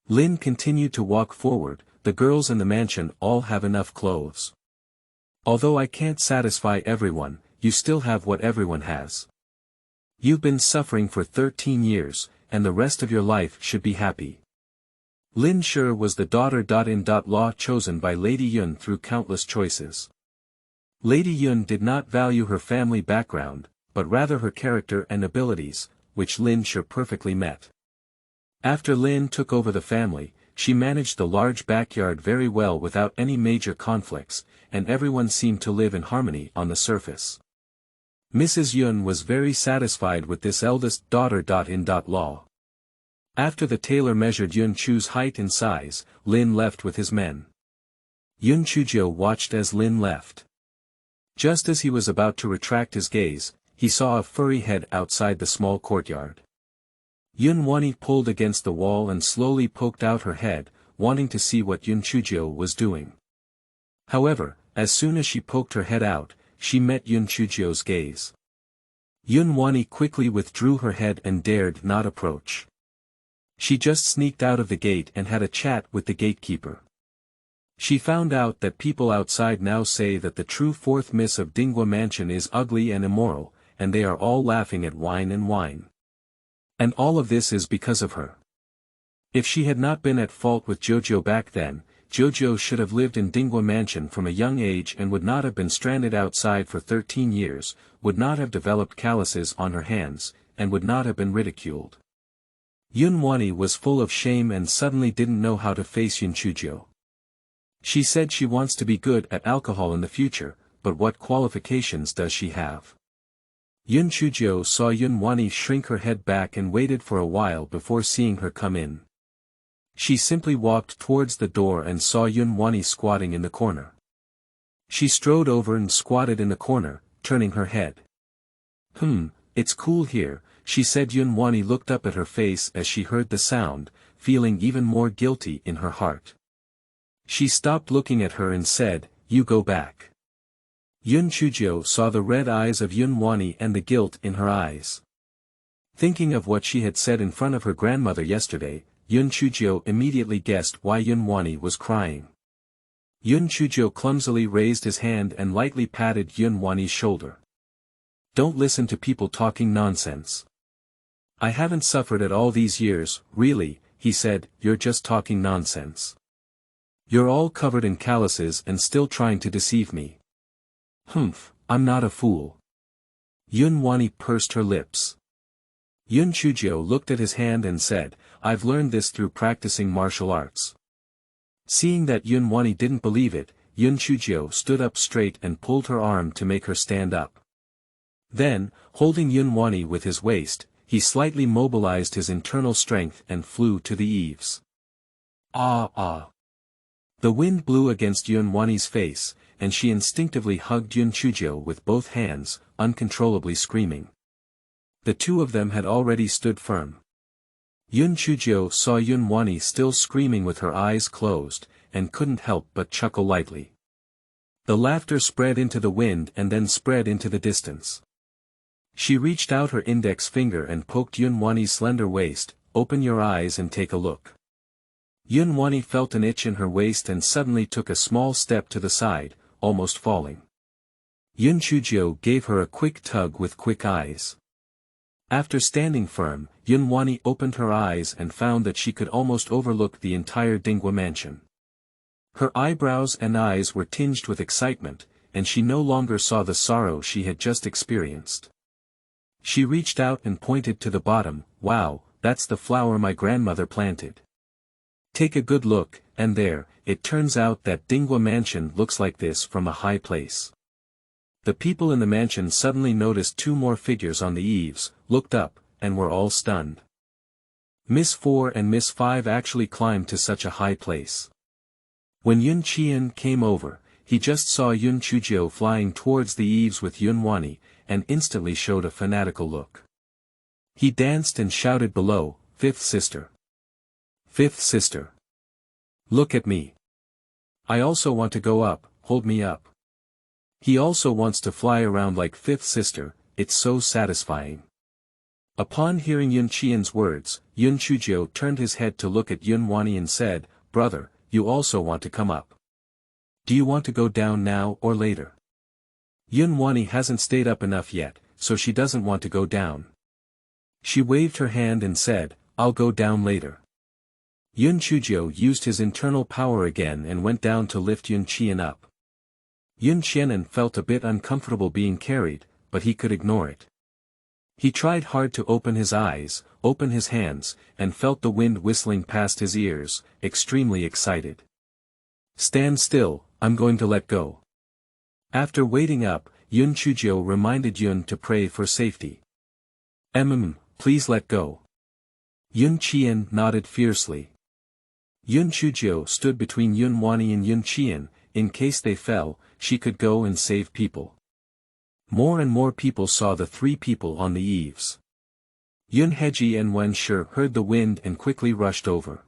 Lin continued to walk forward, "The girls in the mansion all have enough clothes. Although I can't satisfy everyone, you still have what everyone has. You've been suffering for 13 years, and the rest of your life should be happy." Lin Shi was the daughter-in-law chosen by Lady Yun through countless choices. Lady Yun did not value her family background, but rather her character and abilities, which Lin Shi perfectly met. After Lin took over the family, she managed the large backyard very well without any major conflicts, and everyone seemed to live in harmony on the surface. Mrs. Yun was very satisfied with this eldest daughter-in-law. After the tailor measured Yunchu's height and size, Lin left with his men. Yunchu Jiu watched as Lin left. Just as he was about to retract his gaze, he saw a furry head outside the small courtyard. Yun Wani pulled against the wall and slowly poked out her head, wanting to see what Yunchu Jiu was doing. However, as soon as she poked her head out, she met Yunchu Jiu's gaze. Yunwani quickly withdrew her head and dared not approach. She just sneaked out of the gate and had a chat with the gatekeeper. She found out that people outside now say that the true fourth miss of Dingguo Mansion is ugly and immoral, and they are all laughing at wine and wine. And all of this is because of her. If she had not been at fault with Jojo back then, Jojo should have lived in Dingguo Mansion from a young age and would not have been stranded outside for 13 years, would not have developed calluses on her hands, and would not have been ridiculed. Yunwani was full of shame and suddenly didn't know how to face Yunchu Jiu. She said she wants to be good at alcohol in the future, but what qualifications does she have? Yunchu Jiu saw Yunwani shrink her head back and waited for a while before seeing her come in. She simply walked towards the door and saw Yunwani squatting in the corner. She strode over and squatted in the corner, turning her head. It's cool here, she said. Yunwani looked up at her face as she heard the sound, feeling even more guilty in her heart. She stopped looking at her and said, "You go back." Yunchu Jiu saw the red eyes of Yunwani and the guilt in her eyes. Thinking of what she had said in front of her grandmother yesterday, Yunchu Jiu immediately guessed why Yunwani was crying. Yunchu Jiu clumsily raised his hand and lightly patted Yunwani's shoulder. "Don't listen to people talking nonsense. I haven't suffered at all these years, really," he said. "You're just talking nonsense. You're all covered in calluses and still trying to deceive me." I'm not a fool." Yunwani pursed her lips. Yunchu Jiu looked at his hand and said, "I've learned this through practicing martial arts." Seeing that Yunwani didn't believe it, Yunchu Jiu stood up straight and pulled her arm to make her stand up. Then, holding Yunwani with his waist, he slightly mobilized his internal strength and flew to the eaves. Ah! The wind blew against Yunwani's face, and she instinctively hugged Yunchu Jiu with both hands, uncontrollably screaming. The two of them had already stood firm. Yunchu Jiu saw Yunwani still screaming with her eyes closed, and couldn't help but chuckle lightly. The laughter spread into the wind and then spread into the distance. She reached out her index finger and poked Yunwani's slender waist. "Open your eyes and take a look." Yunwani felt an itch in her waist and suddenly took a small step to the side, almost falling. Yunchu Jiu gave her a quick tug with quick eyes. After standing firm, Yunwani opened her eyes and found that she could almost overlook the entire Dingguo Mansion. Her eyebrows and eyes were tinged with excitement, and she no longer saw the sorrow she had just experienced. She reached out and pointed to the bottom. "Wow, that's the flower my grandmother planted. Take a good look," and there, it turns out that Dingguo Mansion looks like this from a high place. The people in the mansion suddenly noticed two more figures on the eaves, looked up, and were all stunned. Miss 4 and Miss 5 actually climbed to such a high place. When Yunqi'an came over, he just saw Yunchu Jiu flying towards the eaves with Yunwani, and instantly showed a fanatical look. He danced and shouted below, "Fifth sister! Fifth sister! Look at me! I also want to go up, hold me up." He also wants to fly around like fifth sister, it's so satisfying. Upon hearing Yunqi'an's words, Yunchu Jiu turned his head to look at Yunwani and said, "Brother, you also want to come up. Do you want to go down now or later?" Yunwani hasn't stayed up enough yet, so she doesn't want to go down. She waved her hand and said, "I'll go down later." Yunchu Jiu used his internal power again and went down to lift Yunqi'an up. Yunqi'an felt a bit uncomfortable being carried, but he could ignore it. He tried hard to open his eyes, open his hands, and felt the wind whistling past his ears, extremely excited. "Stand still, I'm going to let go." After waiting up, Yunchu Jiu reminded Yun to pray for safety. Please let go." Yunqi'an nodded fiercely. Yunchu Jiu stood between Yunwani and Yunqi'an. In case they fell, she could go and save people. More and more people saw the three people on the eaves. Yunheji and Wenshi heard the wind and quickly rushed over.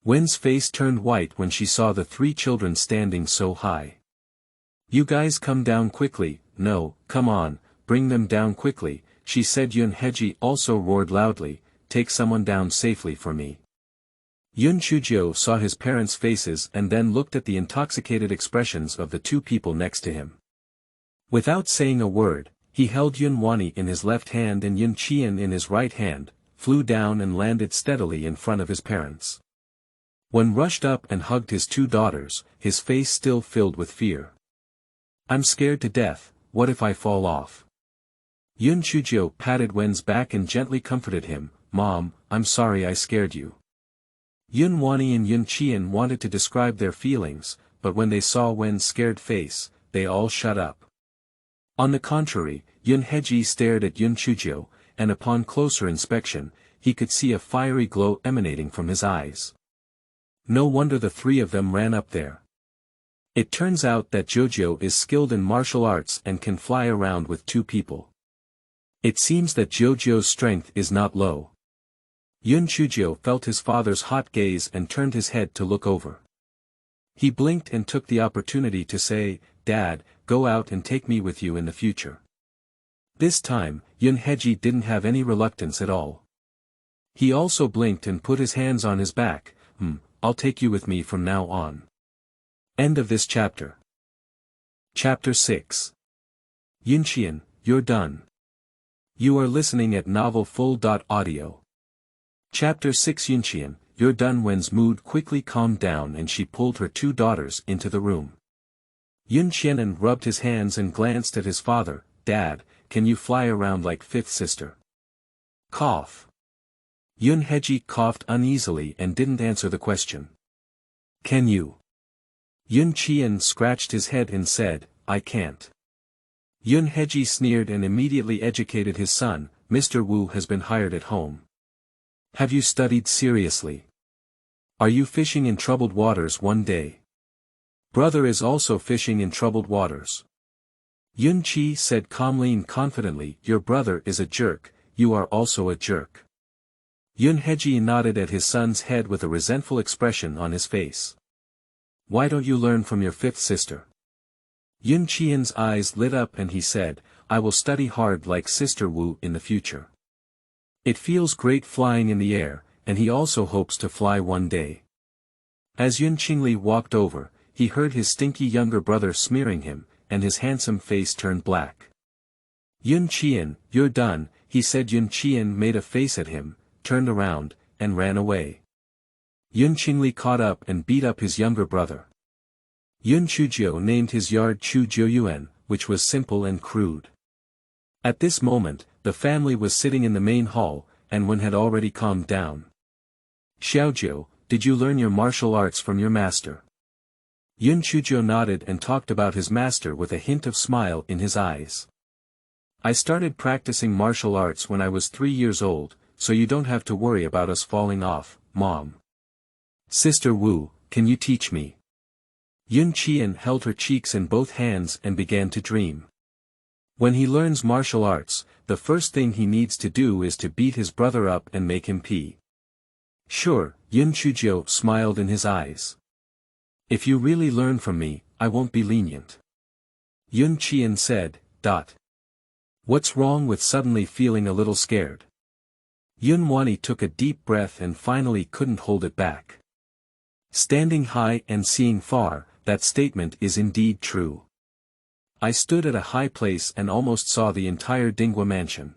Wen's face turned white when she saw the three children standing so high. You guys come down quickly, no, come on, bring them down quickly, she said. Yunheji also roared loudly, take someone down safely for me. Yunchu Jiu saw his parents' faces and then looked at the intoxicated expressions of the two people next to him. Without saying a word, he held Yunwani in his left hand and Yunqi'an in his right hand, flew down and landed steadily in front of his parents. Wen rushed up and hugged his two daughters, his face still filled with fear. I'm scared to death, what if I fall off? Yunchu Jiu patted Wen's back and gently comforted him, Mom, I'm sorry I scared you. Yunwani and Yunqi'an wanted to describe their feelings, but when they saw Wen's scared face, they all shut up. On the contrary, Yunheji stared at Yunchu Jiu, and upon closer inspection, he could see a fiery glow emanating from his eyes. No wonder the three of them ran up there. It turns out that Jojo is skilled in martial arts and can fly around with two people. It seems that Jojo's strength is not low. Yunchu Jiu felt his father's hot gaze and turned his head to look over. He blinked and took the opportunity to say, Dad, go out and take me with you in the future. This time, Yunheji didn't have any reluctance at all. He also blinked and put his hands on his back, I'll take you with me from now on. End of this chapter. Chapter 6. Yunqi'an, you're done. You are listening at novelfull.audio. Chapter 6. Yunqi'an, you're done. Wen's mood quickly calmed down and she pulled her two daughters into the room. Yunqi'an rubbed his hands and glanced at his father, Dad, can you fly around like fifth sister? Cough. Yunheji coughed uneasily and didn't answer the question. Can you? Yunqi'an scratched his head and said, I can't. Yunheji sneered and immediately educated his son, Mr. Wu has been hired at home. Have you studied seriously? Are you fishing in troubled waters one day? Brother is also fishing in troubled waters. Yunqi said calmly and confidently, your brother is a jerk, you are also a jerk. Yunheji nodded at his son's head with a resentful expression on his face. Why don't you learn from your fifth sister? Yunqi'an's eyes lit up and he said, I will study hard like Sister Wu in the future. It feels great flying in the air, and he also hopes to fly one day. As Yunqingli walked over, he heard his stinky younger brother smearing him, and his handsome face turned black. Yunqi'an, you're done, he said. Yunqi'an made a face at him, turned around, and ran away. Yunqingli caught up and beat up his younger brother. Yunchu Jiu named his yard Chu Jiuyuan, which was simple and crude. At this moment, the family was sitting in the main hall, and Wen had already calmed down. Xiaojiu, did you learn your martial arts from your master? Yunchu Jiu nodded and talked about his master with a hint of smile in his eyes. I started practicing martial arts when I was 3 years old, so you don't have to worry about us falling off, Mom. Sister Wu, can you teach me? Yunqi'an held her cheeks in both hands and began to dream. When he learns martial arts, the first thing he needs to do is to beat his brother up and make him pee. Sure, Yunchu Jiu smiled in his eyes. If you really learn from me, I won't be lenient. Yunqi'an said, What's wrong with suddenly feeling a little scared? Yunwani took a deep breath and finally couldn't hold it back. Standing high and seeing far, that statement is indeed true. I stood at a high place and almost saw the entire Dingguo Mansion.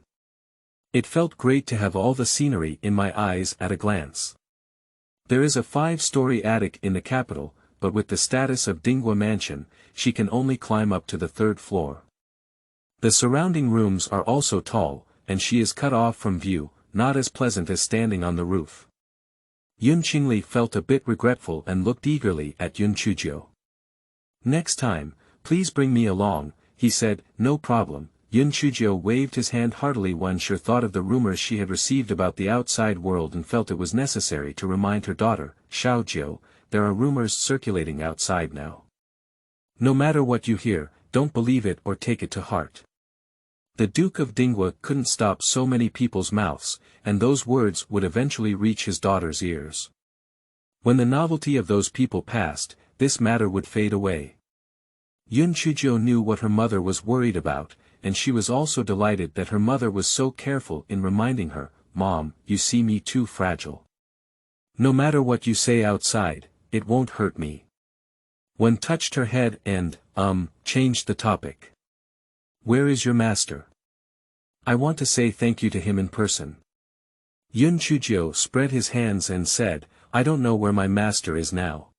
It felt great to have all the scenery in my eyes at a glance. There is a 5-story attic in the capital, but with the status of Dingguo Mansion, she can only climb up to the 3rd floor. The surrounding rooms are also tall, and she is cut off from view, not as pleasant as standing on the roof. Yunqingli felt a bit regretful and looked eagerly at Yunchu Jiu. Next time, please bring me along, he said. No problem. Yunchu Jiu waved his hand heartily. Wen sure thought of the rumors she had received about the outside world and felt it was necessary to remind her daughter, Xiaojiu, there are rumors circulating outside now. No matter what you hear, don't believe it or take it to heart. The Duke of Dingguo couldn't stop so many people's mouths, and those words would eventually reach his daughter's ears. When the novelty of those people passed, this matter would fade away. Yunchu Jiu knew what her mother was worried about, and she was also delighted that her mother was so careful in reminding her, "Mom, you see me too fragile. No matter what you say outside, it won't hurt me." Wen touched her head and, changed the topic. "Where is your master? I want to say thank you to him in person." Yunchu Jiu spread his hands and said, "I don't know where my master is now.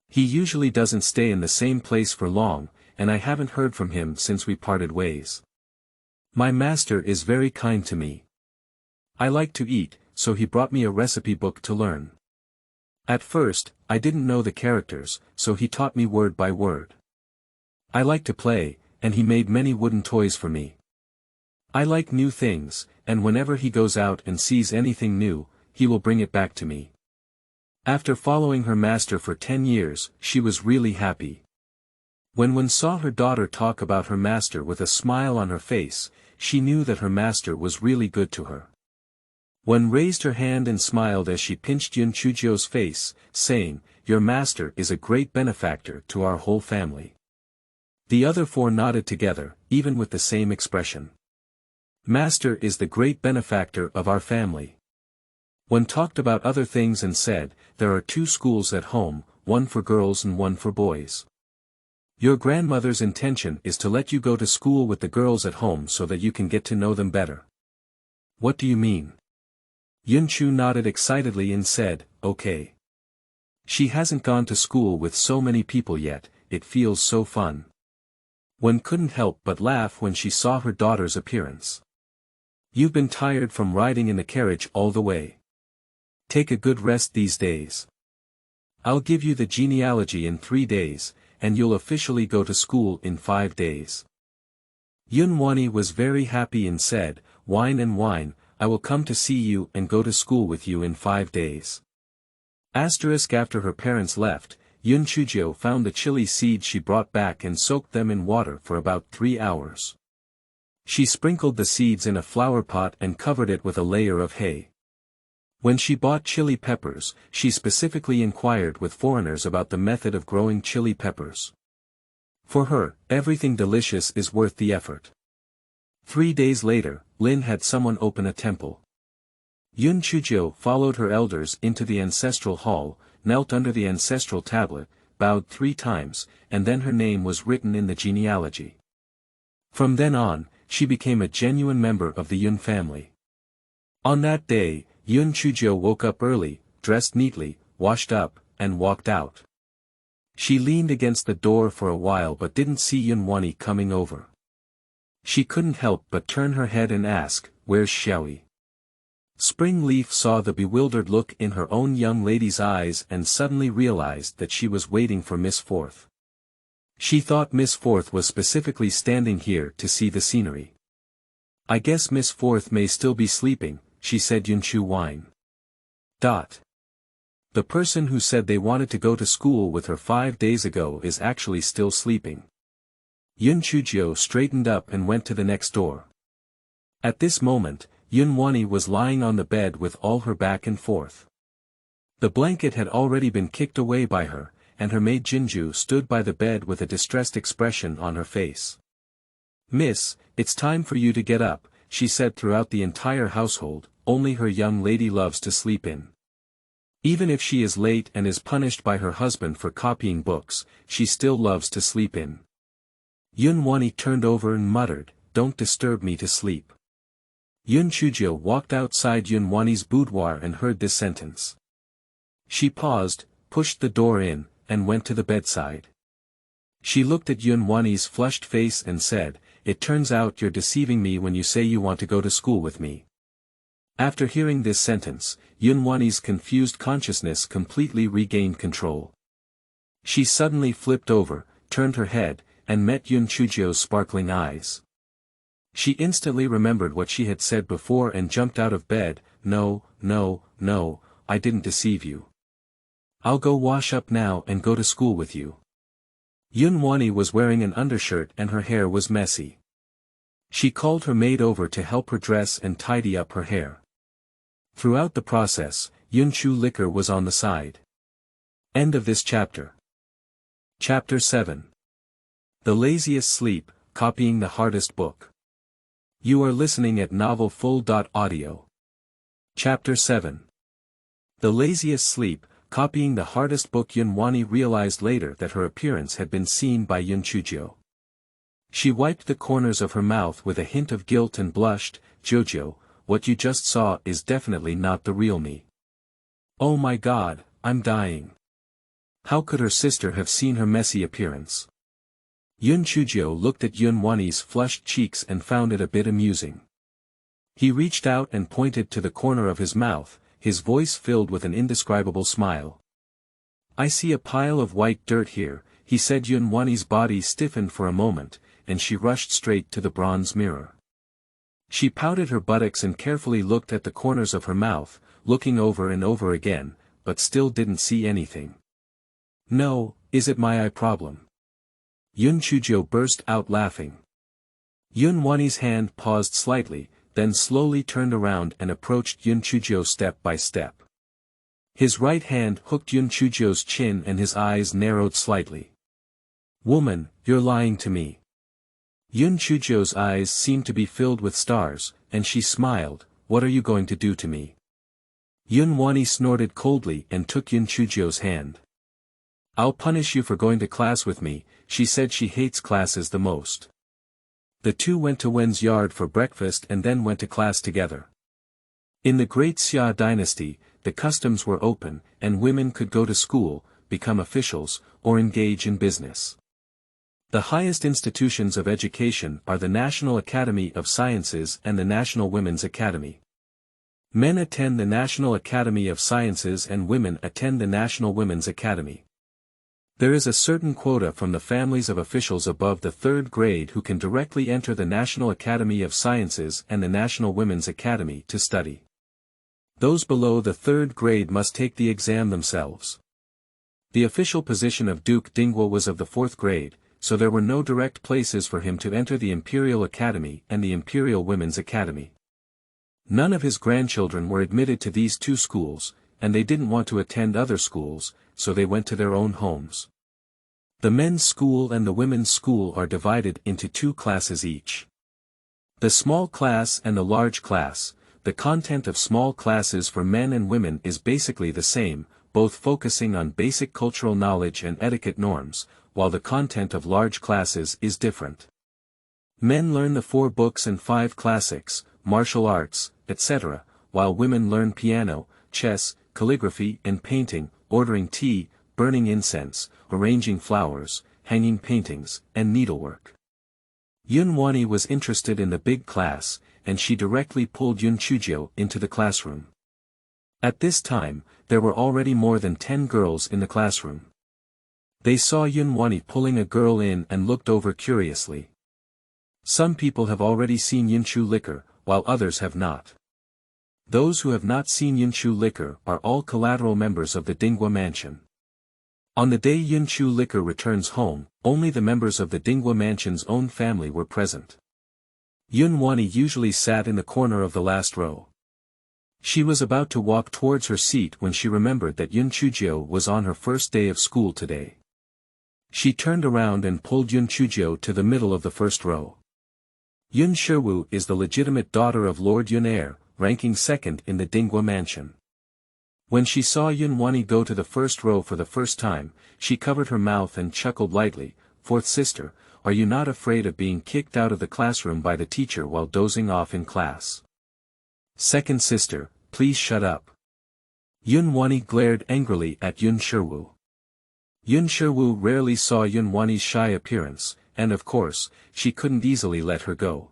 He usually doesn't stay in the same place for long, and I haven't heard from him since we parted ways. My master is very kind to me. I like to eat, so he brought me a recipe book to learn. At first, I didn't know the characters, so he taught me word by word. I like to play, and he made many wooden toys for me. I like new things, and whenever he goes out and sees anything new, he will bring it back to me." After following her master for 10 years, she was really happy. When Wen saw her daughter talk about her master with a smile on her face, she knew that her master was really good to her. Wen raised her hand and smiled as she pinched Yunchu Jiu's face, saying, "Your master is a great benefactor to our whole family." The other four nodded together, even with the same expression. "Master is the great benefactor of our family." Wen talked about other things and said, "There are 2 schools at home, one for girls and one for boys. Your grandmother's intention is to let you go to school with the girls at home so that you can get to know them better." "What do you mean?" Yunchu nodded excitedly and said, "Okay. She hasn't gone to school with so many people yet, it feels so fun." Wen couldn't help but laugh when she saw her daughter's appearance. "You've been tired from riding in the carriage all the way. Take a good rest these days. I'll give you the genealogy in 3 days, and you'll officially go to school in 5 days." Yunwani was very happy and said, "Wine and wine, I will come to see you and go to school with you in 5 days. After her parents left, Yunchu Jiu found the chili seeds she brought back and soaked them in water for about 3 hours. She sprinkled the seeds in a flower pot and covered it with a layer of hay. When she bought chili peppers, she specifically inquired with foreigners about the method of growing chili peppers. For her, everything delicious is worth the effort. 3 days later, Lin had someone open a temple. Yunchu Jiu followed her elders into the ancestral hall, knelt under the ancestral tablet, bowed 3 times, and then her name was written in the genealogy. From then on, she became a genuine member of the Yun family. On that day, Yunchu Jiu woke up early, dressed neatly, washed up, and walked out. She leaned against the door for a while but didn't see Yunwani coming over. She couldn't help but turn her head and ask, "Where's Xiaoyi?" Spring Leaf saw the bewildered look in her own young lady's eyes and suddenly realized that she was waiting for Miss Forth. She thought Miss Forth was specifically standing here to see the scenery. "I guess Miss Forth may still be sleeping," she said. Yunchu whine. The person who said they wanted to go to school with her 5 days ago is actually still sleeping. Yunchu Jiu straightened up and went to the next door. At this moment, Yunwani was lying on the bed with all her back and forth. The blanket had already been kicked away by her, and her maid Jinju stood by the bed with a distressed expression on her face. "Miss, it's time for you to get up," she said. Throughout the entire household, only her young lady loves to sleep in. Even if she is late and is punished by her husband for copying books, she still loves to sleep in. Yunwani turned over and muttered, "Don't disturb me to sleep." Yunchu Jiu walked outside Yunwani's boudoir and heard this sentence. She paused, pushed the door in, and went to the bedside. She looked at Yunwani's flushed face and said, "It turns out you're deceiving me when you say you want to go to school with me." After hearing this sentence, Yunwani's confused consciousness completely regained control. She suddenly flipped over, turned her head, and met Yunchu Jiu's sparkling eyes. She instantly remembered what she had said before and jumped out of bed. No, I didn't deceive you. I'll go wash up now and go to school with you." Yunwani was wearing an undershirt and her hair was messy. She called her maid over to help her dress and tidy up her hair. Throughout the process, Yunchu Liquor was on the side. End of this chapter. Chapter 7. The Laziest Sleep, Copying the Hardest Book. You are listening at novelfull.audio. Chapter 7. The Laziest Sleep, Copying the Hardest Book. Yunwani realized later that her appearance had been seen by Yunchu Jiu. She wiped the corners of her mouth with a hint of guilt and blushed. Jojo, what you just saw is definitely not the real me. Oh my god, I'm dying. How could her sister have seen her messy appearance? Yunchu Jiu looked at Yunwani's flushed cheeks and found it a bit amusing. He reached out and pointed to the corner of his mouth, his voice filled with an indescribable smile. I see a pile of white dirt here, he said. Yunwani's body stiffened for a moment, and she rushed straight to the bronze mirror. She pouted her buttocks and carefully looked at the corners of her mouth, looking over and over again, but still didn't see anything. No, is it my eye problem? Yunchu Jiu burst out laughing. Yunwani's hand paused slightly, then slowly turned around and approached Yunchu Jiu step by step. His right hand hooked Yunchu Jiu's chin and his eyes narrowed slightly. Woman, you're lying to me. Yunchu Jiu's eyes seemed to be filled with stars, and she smiled. What are you going to do to me? Yunwani snorted coldly and took Yunchu Jiu's hand. I'll punish you for going to class with me, she said. She hates classes the most. The two went to Wen's yard for breakfast and then went to class together. In the Great Xia dynasty, the customs were open, and women could go to school, become officials, or engage in business. The highest institutions of education are the National Academy of Sciences and the National Women's Academy. Men attend the National Academy of Sciences and women attend the National Women's Academy. There is a certain quota from the families of officials above the third grade who can directly enter the National Academy of Sciences and the National Women's Academy to study. Those below the third grade must take the exam themselves. The official position of Duke Dingguo was of the fourth grade, so there were no direct places for him to enter the Imperial Academy and the Imperial Women's Academy. None of his grandchildren were admitted to these two schools, and they didn't want to attend other schools, so they went to their own homes. The men's school and the women's school are divided into two classes each. The small class and the large class. The content of small classes for men and women is basically the same, both focusing on basic cultural knowledge and etiquette norms, while the content of large classes is different. Men learn the 4 books and 5 classics, martial arts, etc., while women learn piano, chess, calligraphy and painting, ordering tea, burning incense, arranging flowers, hanging paintings, and needlework. Yunwani was interested in the big class, and she directly pulled Yunchu Jiu into the classroom. At this time, there were already more than 10 girls in the classroom. They saw Yunwani pulling a girl in and looked over curiously. Some people have already seen Yunchu liquor, while others have not. Those who have not seen Yunchu liquor are all collateral members of the Dingguo Mansion. On the day Yunchu liquor returns home, only the members of the Dingguo Mansion's own family were present. Yunwani usually sat in the corner of the last row. She was about to walk towards her seat when she remembered that Yunchu Jiu was on her first day of school today. She turned around and pulled Yunchu Jiu to the middle of the first row. Yun Shiwu is the legitimate daughter of Lord Yunair, ranking second in the Dingguo Mansion. When she saw Yunwani go to the first row for the first time, she covered her mouth and chuckled lightly. Fourth sister, are you not afraid of being kicked out of the classroom by the teacher while dozing off in class? Second sister, please shut up. Yunwani glared angrily at Yun Shiwu. Yun Shiwu rarely saw Yunwani's shy appearance, and of course, she couldn't easily let her go.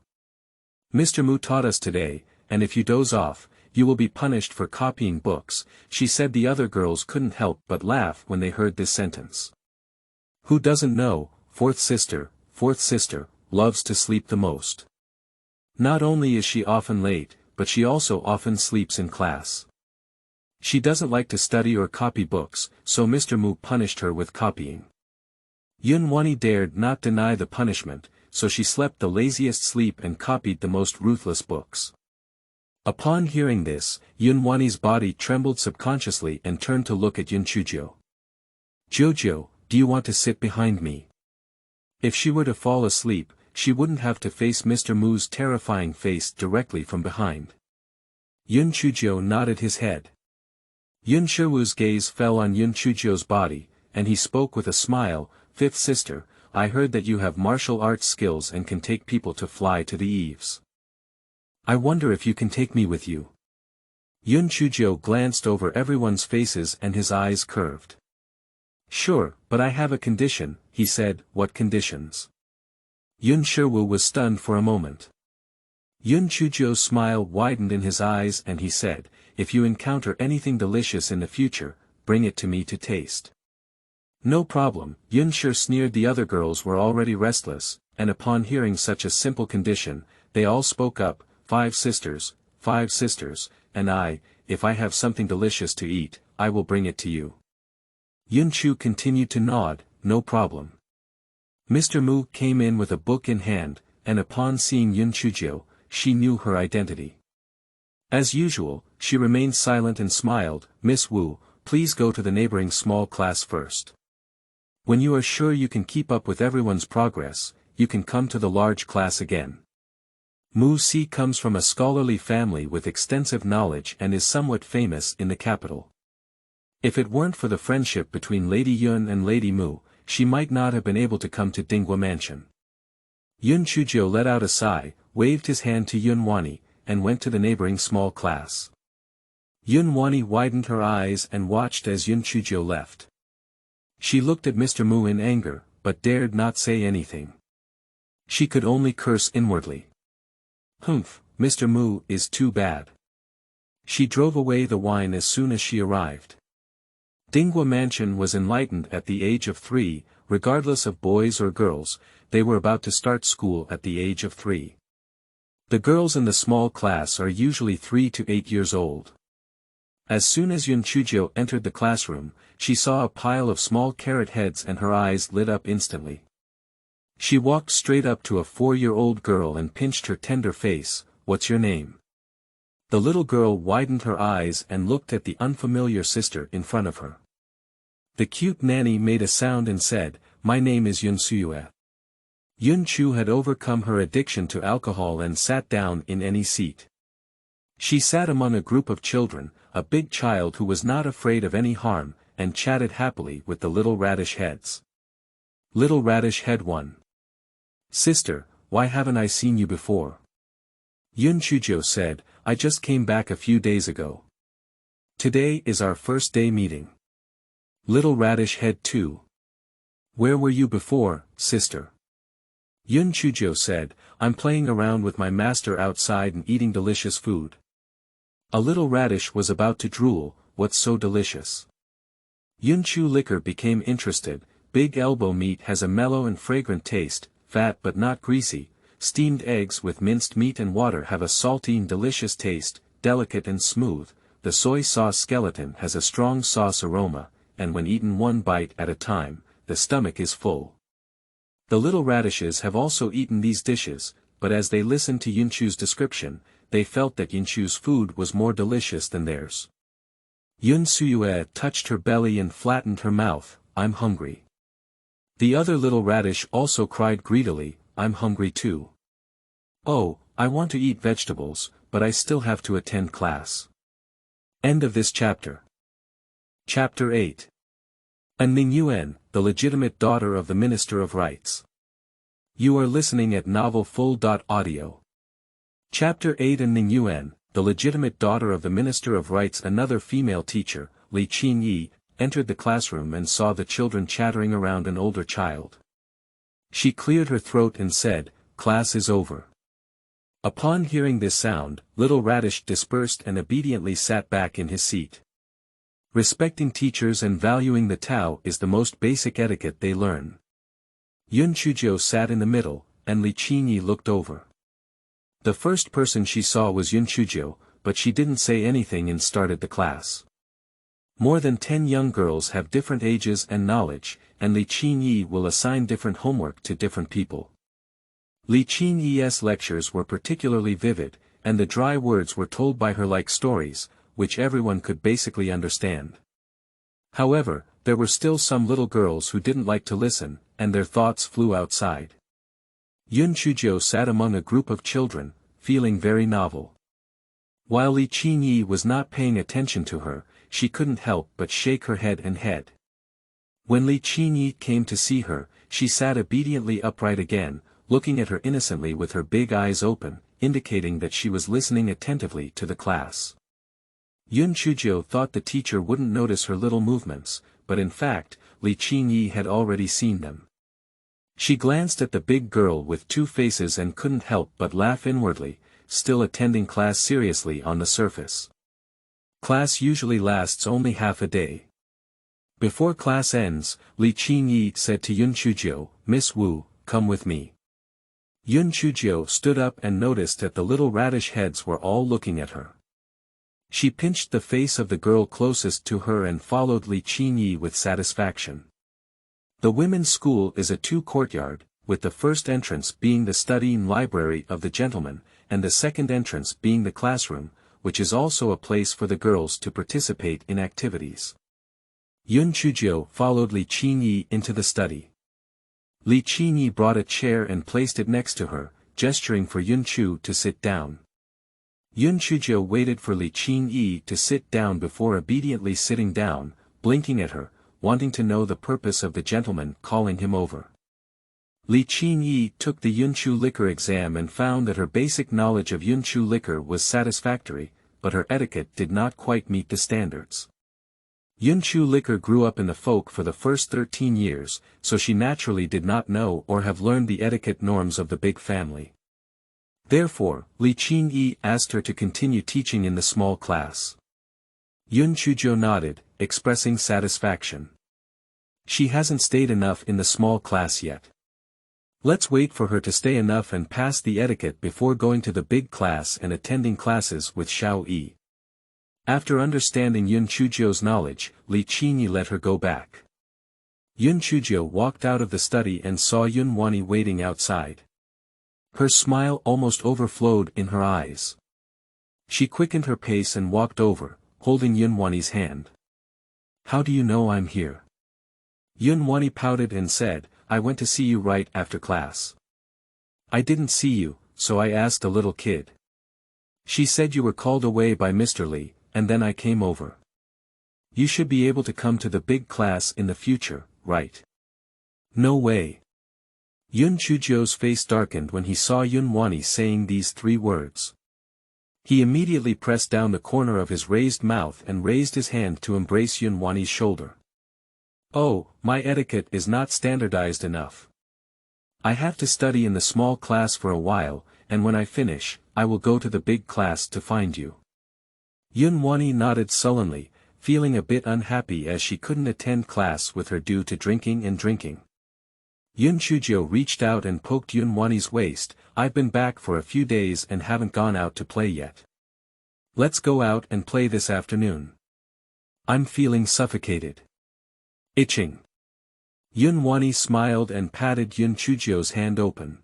Mr. Mu taught us today, and if you doze off, you will be punished for copying books, she said. The other girls couldn't help but laugh when they heard this sentence. Who doesn't know, fourth sister, loves to sleep the most. Not only is she often late, but she also often sleeps in class. She doesn't like to study or copy books, so Mr. Mu punished her with copying. Yunwani dared not deny the punishment, so she slept the laziest sleep and copied the most ruthless books. Upon hearing this, Yunwani's body trembled subconsciously and turned to look at Yunchu Jiu. Jojo, do you want to sit behind me? If she were to fall asleep, she wouldn't have to face Mr. Mu's terrifying face directly from behind. Yunchu Jiu nodded his head. Yunchu Wu's gaze fell on Yunchu Jiu's body, and he spoke with a smile, "Fifth sister, I heard that you have martial arts skills and can take people to fly to the eaves. I wonder if you can take me with you." Yunchu Jiu glanced over everyone's faces and his eyes curved. "Sure, but I have a condition," he said. "What conditions?" Yunchu Wu was stunned for a moment. Yunchu Jiu's smile widened in his eyes and he said, "If you encounter anything delicious in the future, bring it to me to taste." "No problem." Yunchu sneered. The other girls were already restless, and upon hearing such a simple condition, they all spoke up, five sisters, and if I have something delicious to eat, I will bring it to you." Yunchu continued to nod, "No problem." Mr. Mu came in with a book in hand, and upon seeing Yunchu Jiu, she knew her identity. As usual, she remained silent and smiled. "Miss Wu, please go to the neighboring small class first. When you are sure you can keep up with everyone's progress, you can come to the large class again." Mu Si comes from a scholarly family with extensive knowledge and is somewhat famous in the capital. If it weren't for the friendship between Lady Yun and Lady Mu, she might not have been able to come to Dingguo Mansion. Yunchu Jiu let out a sigh, waved his hand to Yunwani, and went to the neighboring small class. Yunwani widened her eyes and watched as Yunchu Jiu left. She looked at Mr. Mu in anger, but dared not say anything. She could only curse inwardly. "Humph, Mr. Mu is too bad." She drove away the wine as soon as she arrived. Dingguo Mansion was enlightened at the age of 3, regardless of boys or girls, they were about to start school at the age of 3. The girls in the small class are usually 3 to 8 years old. As soon as Yunchu Jiu entered the classroom, she saw a pile of small carrot heads and her eyes lit up instantly. She walked straight up to a 4-year-old girl and pinched her tender face. "What's your name?" The little girl widened her eyes and looked at the unfamiliar sister in front of her. The cute nanny made a sound and said, "My name is Yunqi'an." Yunchu had overcome her addiction to alcohol and sat down in any seat. She sat among a group of children, a big child who was not afraid of any harm, and chatted happily with the little radish heads. Little Radish Head 1. "Sister, why haven't I seen you before?" Yunchu Jiu said, "I just came back a few days ago. Today is our first day meeting." Little Radish Head 2. "Where were you before, sister?" Yunchu Jiu said, "I'm playing around with my master outside and eating delicious food." A little radish was about to drool. "What's so delicious?" Yunchu Liquor became interested. "Big elbow meat has a mellow and fragrant taste, fat but not greasy. Steamed eggs with minced meat and water have a salty and delicious taste, delicate and smooth. The soy sauce skeleton has a strong sauce aroma, and when eaten one bite at a time, the stomach is full." The little radishes have also eaten these dishes, but as they listened to Yunchu's description, they felt that Yunchu's food was more delicious than theirs. Yunqi'an touched her belly and flattened her mouth. "I'm hungry." The other little radish also cried greedily, "I'm hungry too. Oh, I want to eat vegetables, but I still have to attend class." End of this chapter. Chapter 8. A Ningyuan, the legitimate daughter of the Minister of Rites. You are listening at novelfull.audio. Chapter 8. A Ningyuan, the legitimate daughter of the Minister of Rites. Another female teacher, Li Qingyi, entered the classroom and saw the children chattering around an older child. She cleared her throat and said, "Class is over." Upon hearing this sound, Little Radish dispersed and obediently sat back in his seat. Respecting teachers and valuing the Tao is the most basic etiquette they learn. Yunchu Jiu sat in the middle, and Li Qingyi looked over. The first person she saw was Yunchu Jiu, but she didn't say anything and started the class. More than 10 young girls have different ages and knowledge, and Li Qingyi will assign different homework to different people. Li Qingyi's lectures were particularly vivid, and the dry words were told by her like stories, which everyone could basically understand. However, there were still some little girls who didn't like to listen, and their thoughts flew outside. Yunchu Jiu sat among a group of children, feeling very novel. While Li Qingyi was not paying attention to her, she couldn't help but shake her head and head. When Li Qingyi came to see her, she sat obediently upright again, looking at her innocently with her big eyes open, indicating that she was listening attentively to the class. Yunchu Jiu thought the teacher wouldn't notice her little movements, but in fact, Li Qingyi had already seen them. She glanced at the big girl with two faces and couldn't help but laugh inwardly, still attending class seriously on the surface. Class usually lasts only half a day. Before class ends, Li Qingyi said to Yunchu Jiu, "Miss Wu, come with me." Yunchu Jiu stood up and noticed that the little radish heads were all looking at her. She pinched the face of the girl closest to her and followed Li Qingyi with satisfaction. The women's school is a two-courtyard, with the first entrance being the studying library of the gentlemen, and the second entrance being the classroom, which is also a place for the girls to participate in activities. Yunchu Jiu followed Li Qingyi into the study. Li Qingyi brought a chair and placed it next to her, gesturing for Yunchu to sit down. Yunchu Jiu waited for Li Qingyi to sit down before obediently sitting down, blinking at her, wanting to know the purpose of the gentleman calling him over. Li Qingyi took the Yunchu liquor exam and found that her basic knowledge of Yunchu liquor was satisfactory, but her etiquette did not quite meet the standards. Yunchu liquor grew up in the folk for the first 13 years, so she naturally did not know or have learned the etiquette norms of the big family. Therefore, Li Qingyi asked her to continue teaching in the small class. Yunchu Jiu nodded, expressing satisfaction. She hasn't stayed enough in the small class yet. Let's wait for her to stay enough and pass the etiquette before going to the big class and attending classes with Xiao Yi. After understanding Yunchu Jiu's knowledge, Li Qingyi let her go back. Yunchu Jiu walked out of the study and saw Yunhuan waiting outside. Her smile almost overflowed in her eyes. She quickened her pace and walked over, holding Yunhuan's hand. "How do you know I'm here?" Yunhuan pouted and said, "I went to see you right after class. I didn't see you, so I asked a little kid. She said you were called away by Mr. Li, and then I came over. You should be able to come to the big class in the future, right?" "No way." Yunchu Jiu's face darkened when he saw Yunhuan saying these three words. He immediately pressed down the corner of his raised mouth and raised his hand to embrace Yunhuan's shoulder. "Oh, my etiquette is not standardized enough. I have to study in the small class for a while, and when I finish, I will go to the big class to find you." Yunhuan nodded sullenly, feeling a bit unhappy as she couldn't attend class with her due to drinking and drinking. Yunchu Jiu reached out and poked Yunhuan's waist. "I've been back for a few days and haven't gone out to play yet. Let's go out and play this afternoon. I'm feeling suffocated. Itching." Yunhuan smiled and patted Yunchu Jiu's hand open.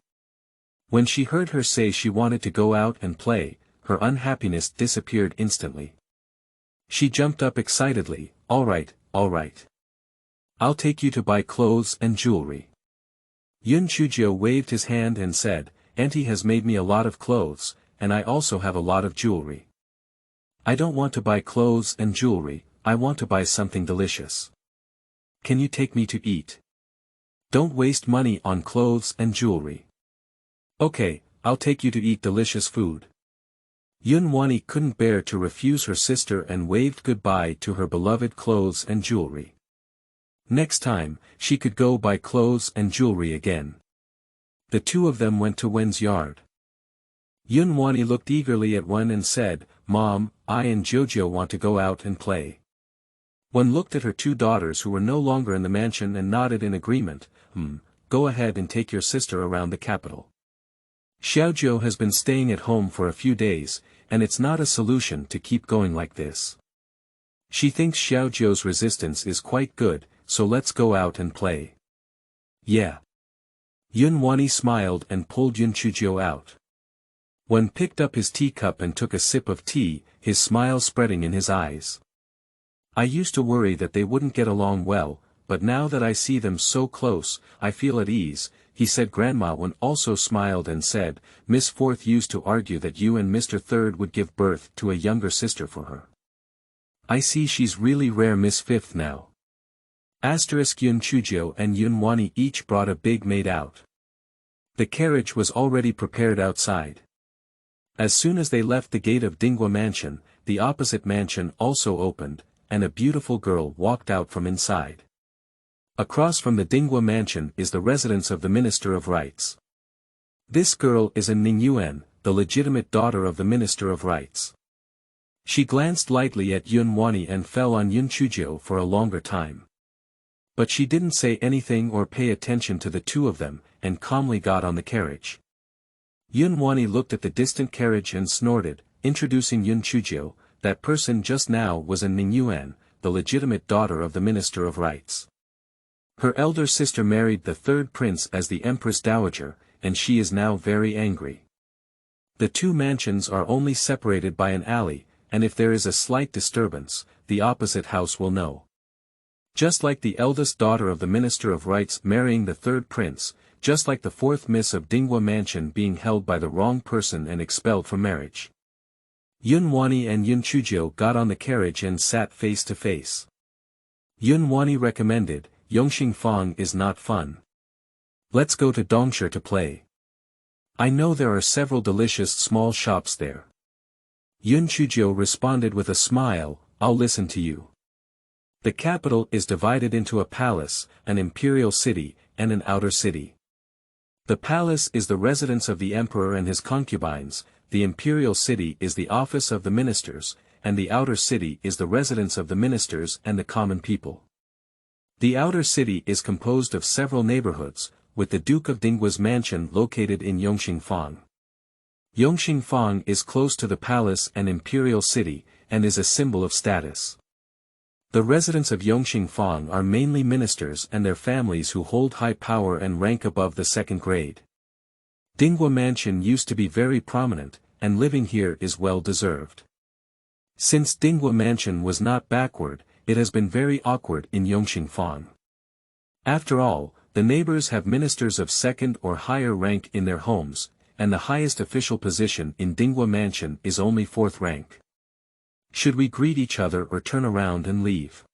When she heard her say she wanted to go out and play, her unhappiness disappeared instantly. She jumped up excitedly, all right. I'll take you to buy clothes and jewelry." Yunchu Jiu waved his hand and said, "Auntie has made me a lot of clothes, and I also have a lot of jewelry. I don't want to buy clothes and jewelry, I want to buy something delicious. Can you take me to eat? Don't waste money on clothes and jewelry." "Okay, I'll take you to eat delicious food." Yunhuan couldn't bear to refuse her sister and waved goodbye to her beloved clothes and jewelry. Next time, she could go buy clothes and jewelry again. The two of them went to Wen's yard. Yunhuan looked eagerly at Wen and said, "Mom, I and Jojo want to go out and play." Wen looked at her two daughters who were no longer in the mansion and nodded in agreement. Go ahead and take your sister around the capital. Xiaozhou has been staying at home for a few days, and it's not a solution to keep going like this. She thinks Xiaozhou's resistance is quite good, so let's go out and play." "Yeah." Yunhuan smiled and pulled Yunchu Jiu out. Wen picked up his teacup and took a sip of tea, his smile spreading in his eyes. I used to worry that they wouldn't get along well, but now that I see them so close, I feel at ease, he said. Grandma Wen also smiled and said, Miss Fourth used to argue that you and Mr. Third would give birth to a younger sister for her. I see she's really rare. Miss Fifth now. Yunchu Jiu and Yunwani each brought a big maid out. The carriage was already prepared outside. As soon as they left the gate of Dingguo Mansion, the opposite mansion also opened, and a beautiful girl walked out from inside. Across from the Dingguo Mansion is the residence of the Minister of Rites. This girl is a Ningyuan, the legitimate daughter of the Minister of Rites. She glanced lightly at Yunwani and fell on Yunchu Jiu for a longer time. But she didn't say anything or pay attention to the two of them, and calmly got on the carriage. Yunwani looked at the distant carriage and snorted, introducing Yunchu Jiu. That person just now was a Ningyuan, the legitimate daughter of the Minister of Rites. Her elder sister married the third prince as the Empress Dowager, and she is now very angry. The two mansions are only separated by an alley, and if there is a slight disturbance, the opposite house will know. Just like the eldest daughter of the Minister of Rites marrying the third prince, just like the fourth miss of Dingguo Mansion being held by the wrong person and expelled from marriage. Yunwani and Yunchu Jiu got on the carriage and sat face to face. Yunwani recommended, Yongxing Fang is not fun. Let's go to Dongsha to play. I know there are several delicious small shops there. Yunchu Jiu responded with a smile, I'll listen to you. The capital is divided into a palace, an imperial city, and an outer city. The palace is the residence of the emperor and his concubines, the imperial city is the office of the ministers, and the outer city is the residence of the ministers and the common people. The outer city is composed of several neighborhoods, with the Duke of Dingguo's mansion located in Yongxing Fang. Yongxing Fang is close to the palace and imperial city, and is a symbol of status. The residents of Yongxing Fang are mainly ministers and their families who hold high power and rank above the second grade. Dingguo Mansion used to be very prominent, and living here is well deserved. Since Dingguo Mansion was not backward, it has been very awkward in Yongxing Fang. After all, the neighbors have ministers of second or higher rank in their homes, and the highest official position in Dingguo Mansion is only fourth rank. Should we greet each other or turn around and leave?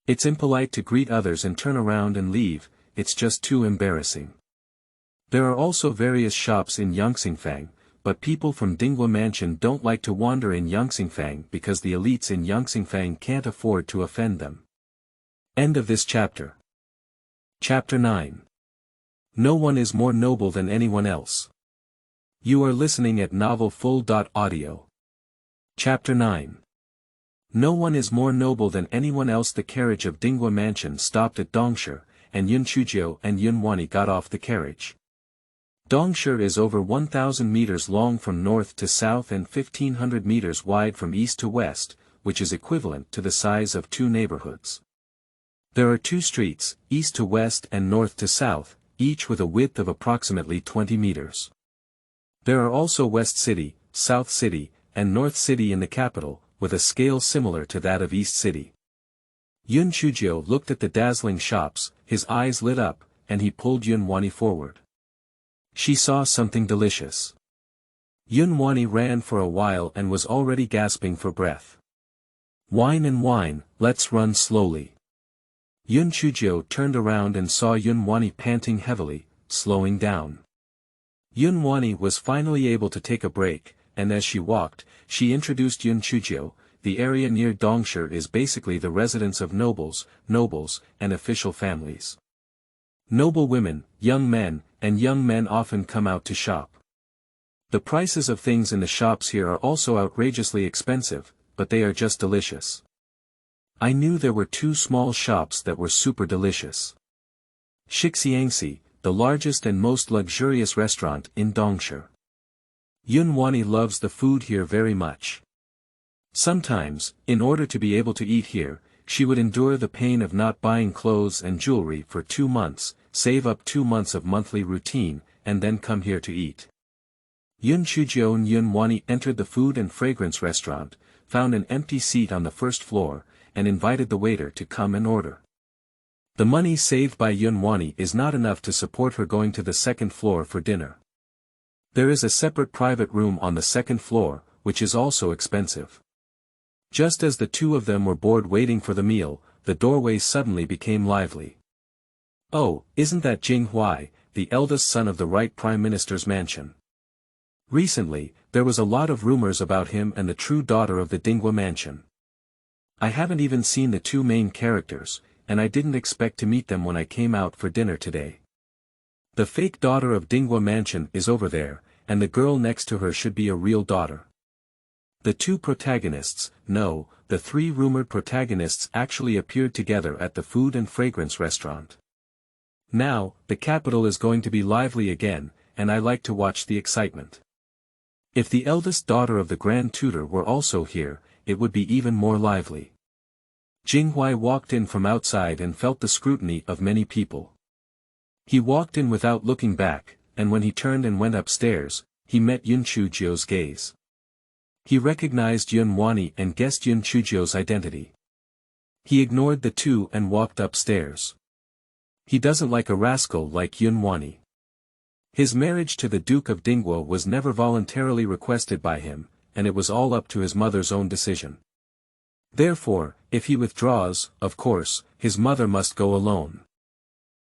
It's impolite to greet others and turn around and leave, it's just too embarrassing. There are also various shops in Yangxingfang, but people from Dingguo Mansion don't like to wander in Yangxingfang because the elites in Yangxingfang can't afford to offend them. End of this chapter. Chapter 9. No one is more noble than anyone else. You are listening at novelfull.audio. Chapter 9. No one is more noble than anyone else. The carriage of Dingguo Mansion stopped at Dongsha, and Yunchu Jiu and Yunwani got off the carriage. Dongsha is over 1,000 meters long from north to south and 1,500 meters wide from east to west, which is equivalent to the size of two neighborhoods. There are two streets, east to west and north to south, each with a width of approximately 20 meters. There are also West City, South City, and North City in the capital, with a scale similar to that of East City. Yunchu Jiu looked at the dazzling shops, his eyes lit up, and he pulled Yunwani forward. She saw something delicious. Yunwani ran for a while and was already gasping for breath. Wine and wine, let's run slowly. Yunchu Jiu turned around and saw Yunwani panting heavily, slowing down. Yunwani was finally able to take a break, and as she walked, she introduced Yunchu Jiu. The area near Dongsha is basically the residence of nobles, and official families. Noble women, young men, and young men often come out to shop. The prices of things in the shops here are also outrageously expensive, but they are just delicious. I knew there were two small shops that were super delicious. Shixiangxi, the largest and most luxurious restaurant in Dongsha. Yunwani loves the food here very much. Sometimes, in order to be able to eat here, she would endure the pain of not buying clothes and jewelry for 2 months, save up 2 months of monthly routine, and then come here to eat. Yunchu Jiu and Yunwani entered the food and fragrance restaurant, found an empty seat on the first floor, and invited the waiter to come and order. The money saved by Yunqi'an is not enough to support her going to the second floor for dinner. There is a separate private room on the second floor, which is also expensive. Just as the two of them were bored waiting for the meal, the doorway suddenly became lively. "Oh, isn't that Jinghuai, the eldest son of the right Prime Minister's mansion? Recently, there was a lot of rumors about him and the true daughter of the Dingguo Mansion. I haven't even seen the two main characters, and I didn't expect to meet them when I came out for dinner today. The fake daughter of Dingguo Mansion is over there, and the girl next to her should be a real daughter." The two protagonists, no, the three rumored protagonists actually appeared together at the food and fragrance restaurant. Now, the capital is going to be lively again, and I like to watch the excitement. If the eldest daughter of the Grand Tutor were also here, it would be even more lively. Jinghuai walked in from outside and felt the scrutiny of many people. He walked in without looking back, and when he turned and went upstairs, he met Yunchu Jiu's gaze. He recognized Yunqi'an and guessed Yunchu Jiu's identity. He ignored the two and walked upstairs. He doesn't like a rascal like Yunqi'an. His marriage to the Duke of Dingguo was never voluntarily requested by him, and it was all up to his mother's own decision. Therefore, if he withdraws, of course, his mother must go alone.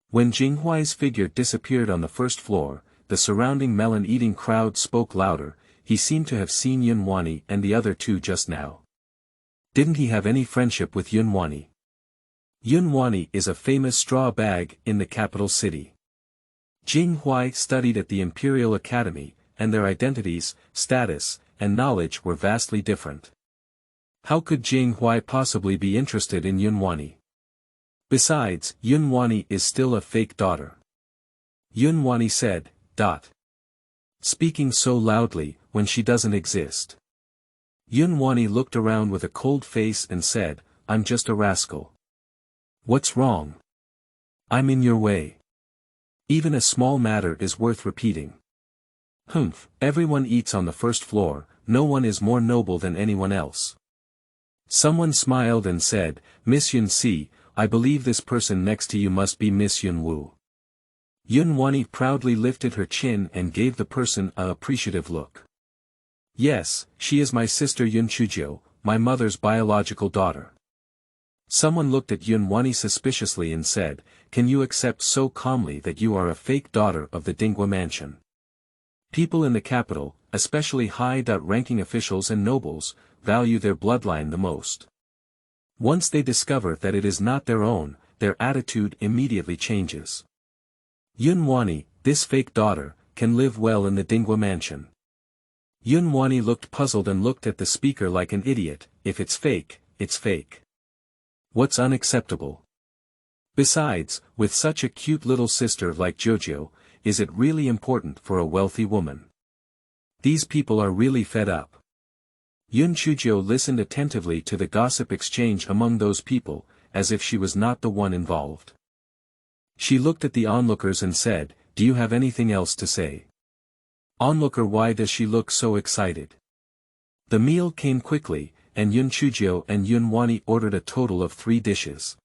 When Jinghuai's figure disappeared on the first floor, the surrounding melon-eating crowd spoke louder. He seemed to have seen Yunqi'an and the other two just now. Didn't he have any friendship with Yunqi'an? Yunqi'an is a famous straw bag in the capital city. Jinghuai studied at the Imperial Academy, and their identities, status, and knowledge were vastly different. How could Jinghuai possibly be interested in Yunqi'an? Besides, Yunqi'an is still a fake daughter. Yunqi'an said, speaking so loudly, when she doesn't exist. Yunqi'an looked around with a cold face and said, "I'm just a rascal. What's wrong? I'm in your way. Even a small matter is worth repeating. Everyone eats on the first floor, no one is more noble than anyone else." Someone smiled and said, "Miss Yunci, I believe this person next to you must be Miss Yunwu." Yunqi'an proudly lifted her chin and gave the person an appreciative look. "Yes, she is my sister Yunchu Jiu, my mother's biological daughter." Someone looked at Yunqi'an suspiciously and said, "Can you accept so calmly that you are a fake daughter of the Dingguo Mansion?" People in the capital, especially high-ranking officials and nobles, value their bloodline the most. Once they discover that it is not their own, their attitude immediately changes. Yunqi'an, this fake daughter, can live well in the Dingguo Mansion. Yunqi'an looked puzzled and looked at the speaker like an idiot. If it's fake, it's fake. What's unacceptable? Besides, with such a cute little sister like Jojo, is it really important for a wealthy woman? These people are really fed up. Yunchu Jiu listened attentively to the gossip exchange among those people, as if she was not the one involved. She looked at the onlookers and said, "Do you have anything else to say?" "Onlooker, why does she look so excited?" The meal came quickly, and Yunchu Jiu and Yunqi'an ordered a total of 3 dishes.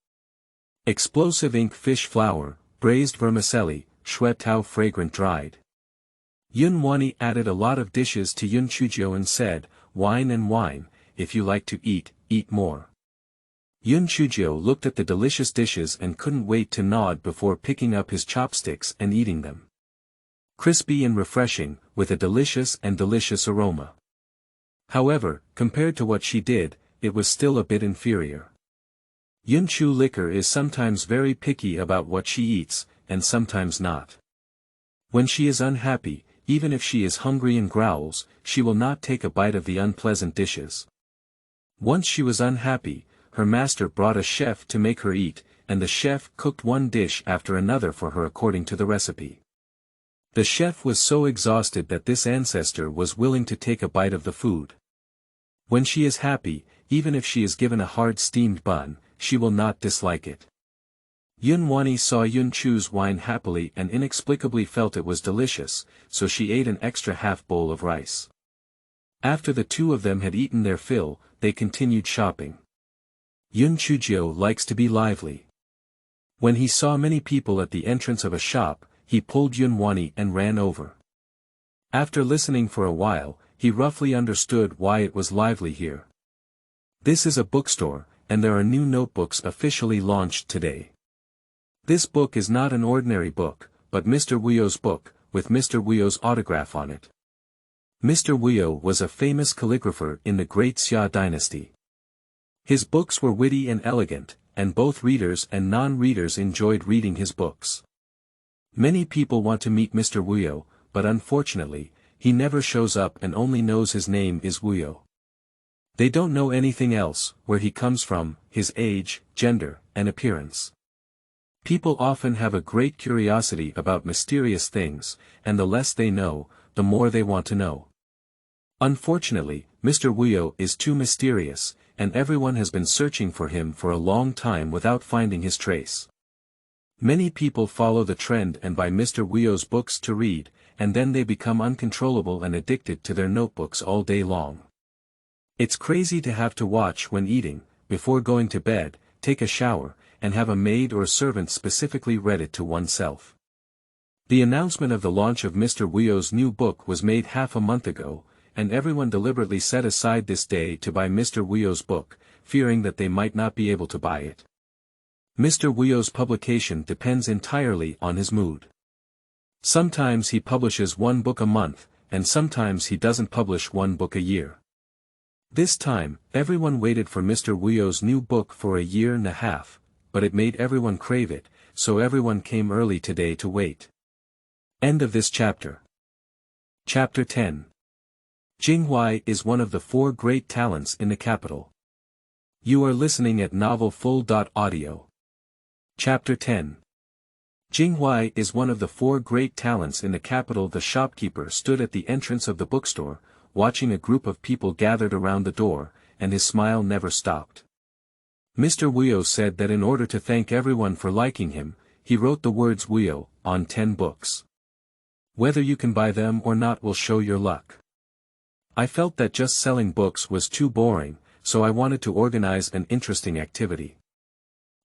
Explosive ink fish flour, braised vermicelli, shui tao fragrant dried. Yunqi'an added a lot of dishes to Yunchu Jiu and said, "Wine and wine, if you like to eat, eat more." Yunchu Jiu looked at the delicious dishes and couldn't wait to nod before picking up his chopsticks and eating them. Crispy and refreshing, with a delicious aroma. However, compared to what she did, it was still a bit inferior. Yunchu liquor is sometimes very picky about what she eats, and sometimes not. When she is unhappy, even if she is hungry and growls, she will not take a bite of the unpleasant dishes. Once she was unhappy, her master brought a chef to make her eat, and the chef cooked one dish after another for her according to the recipe. The chef was so exhausted that this ancestor was willing to take a bite of the food. When she is happy, even if she is given a hard steamed bun, she will not dislike it. Yunqi'an saw Yunchu's wine happily and inexplicably felt it was delicious, so she ate an extra half bowl of rice. After the two of them had eaten their fill, they continued shopping. Yunchu Jiu likes to be lively. When he saw many people at the entrance of a shop, he pulled Yunwan and ran over. After listening for a while, he roughly understood why it was lively here. This is a bookstore, and there are new notebooks officially launched today. This book is not an ordinary book, but Mr. Wuyo's book, with Mr. Wuyo's autograph on it. Mr. Wuyo was a famous calligrapher in the Great Xia dynasty. His books were witty and elegant, and both readers and non-readers enjoyed reading his books. Many people want to meet Mr. Wuyo, but unfortunately, he never shows up and only knows his name is Wuyo. They don't know anything else, where he comes from, his age, gender, and appearance. People often have a great curiosity about mysterious things, and the less they know, the more they want to know. Unfortunately, Mr. Wuyo is too mysterious, and everyone has been searching for him for a long time without finding his trace. Many people follow the trend and buy Mr. Wuyo's books to read, and then they become uncontrollable and addicted to their notebooks all day long. It's crazy to have to watch when eating, before going to bed, take a shower, and have a maid or servant specifically read it to oneself. The announcement of the launch of Mr. Wuyo's new book was made half a month ago, and everyone deliberately set aside this day to buy Mr. Wuyo's book, fearing that they might not be able to buy it. Mr. Wuyo's publication depends entirely on his mood. Sometimes he publishes one book a month, and sometimes he doesn't publish one book a year. This time, everyone waited for Mr. Wuyo's new book for a year and a half, but it made everyone crave it, so everyone came early today to wait. End of this chapter. Chapter 10. Jinghuai is one of the 4 great talents in the capital. You are listening at novelfull.audio. Chapter 10. Jinghuai is one of the 4 great talents in the capital. The shopkeeper stood at the entrance of the bookstore, watching a group of people gathered around the door, and his smile never stopped. Mr. Wuyo said that in order to thank everyone for liking him, he wrote the words Wuyo on 10 books. Whether you can buy them or not will show your luck. I felt that just selling books was too boring, so I wanted to organize an interesting activity.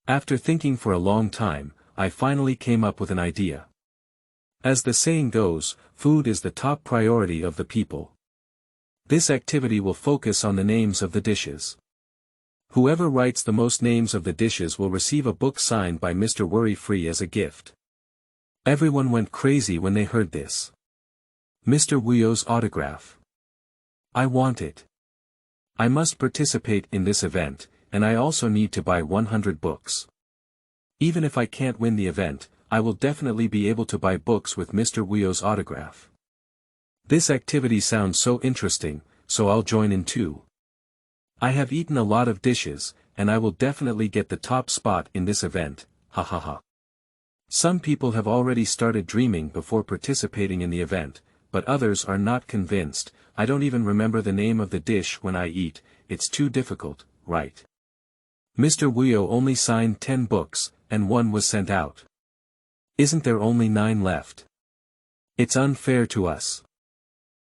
After thinking for a long time, I finally came up with an idea. As the saying goes, food is the top priority of the people. This activity will focus on the names of the dishes. Whoever writes the most names of the dishes will receive a book signed by Mr. Worry-Free as a gift. Everyone went crazy when they heard this. Mr. Wuyo's autograph. I want it. I must participate in this event, and I also need to buy 100 books. Even if I can't win the event, I will definitely be able to buy books with Mr. Wuyo's autograph. This activity sounds so interesting, so I'll join in too. I have eaten a lot of dishes, and I will definitely get the top spot in this event, ha ha ha. Some people have already started dreaming before participating in the event, but others are not convinced. I don't even remember the name of the dish when I eat, it's too difficult, right? Mr. Wuyo only signed 10 books, and 1 was sent out. Isn't there only 9 left? It's unfair to us.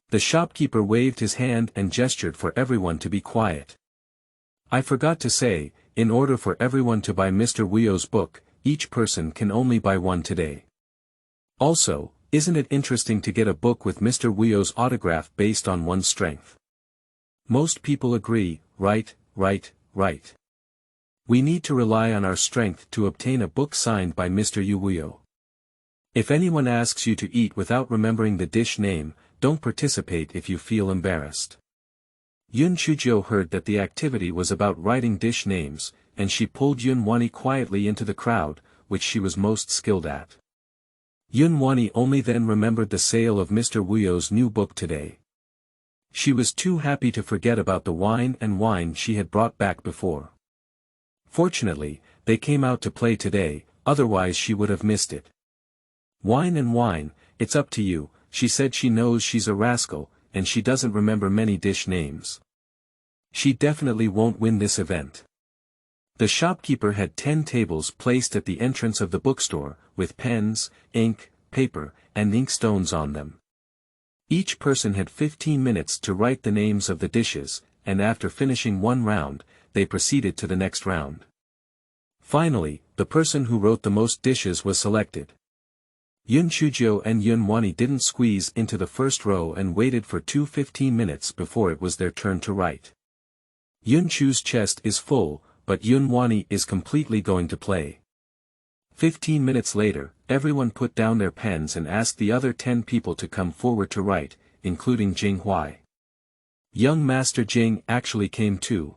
The shopkeeper waved his hand and gestured for everyone to be quiet. I forgot to say, in order for everyone to buy Mr. Wuyo's book, each person can only buy 1 today. Also, isn't it interesting to get a book with Mr. Wuyo's autograph based on one's strength? Most people agree, right. We need to rely on our strength to obtain a book signed by Mr. Wuyo. If anyone asks you to eat without remembering the dish name, don't participate if you feel embarrassed. Yunchu Jiu heard that the activity was about writing dish names, and she pulled Yunwan quietly into the crowd, which she was most skilled at. Yunwan only then remembered the sale of Mr. Wuyo's new book today. She was too happy to forget about the wine she had brought back before. Fortunately, they came out to play today, otherwise she would have missed it. Wine, it's up to you, she said. She knows she's a rascal, and she doesn't remember many dish names. She definitely won't win this event. The shopkeeper had 10 tables placed at the entrance of the bookstore, with pens, ink, paper, and inkstones on them. Each person had 15 minutes to write the names of the dishes, and after finishing 1 round, they proceeded to the next round. Finally, the person who wrote the most dishes was selected. Yunchu Jiu and Yunwani didn't squeeze into the first row and waited for 15 minutes before it was their turn to write. Yunchu's chest is full, but Yunwani is completely going to play. 15 minutes later, everyone put down their pens and asked the other 10 people to come forward to write, including Jinghuai. Young Master Jing actually came too.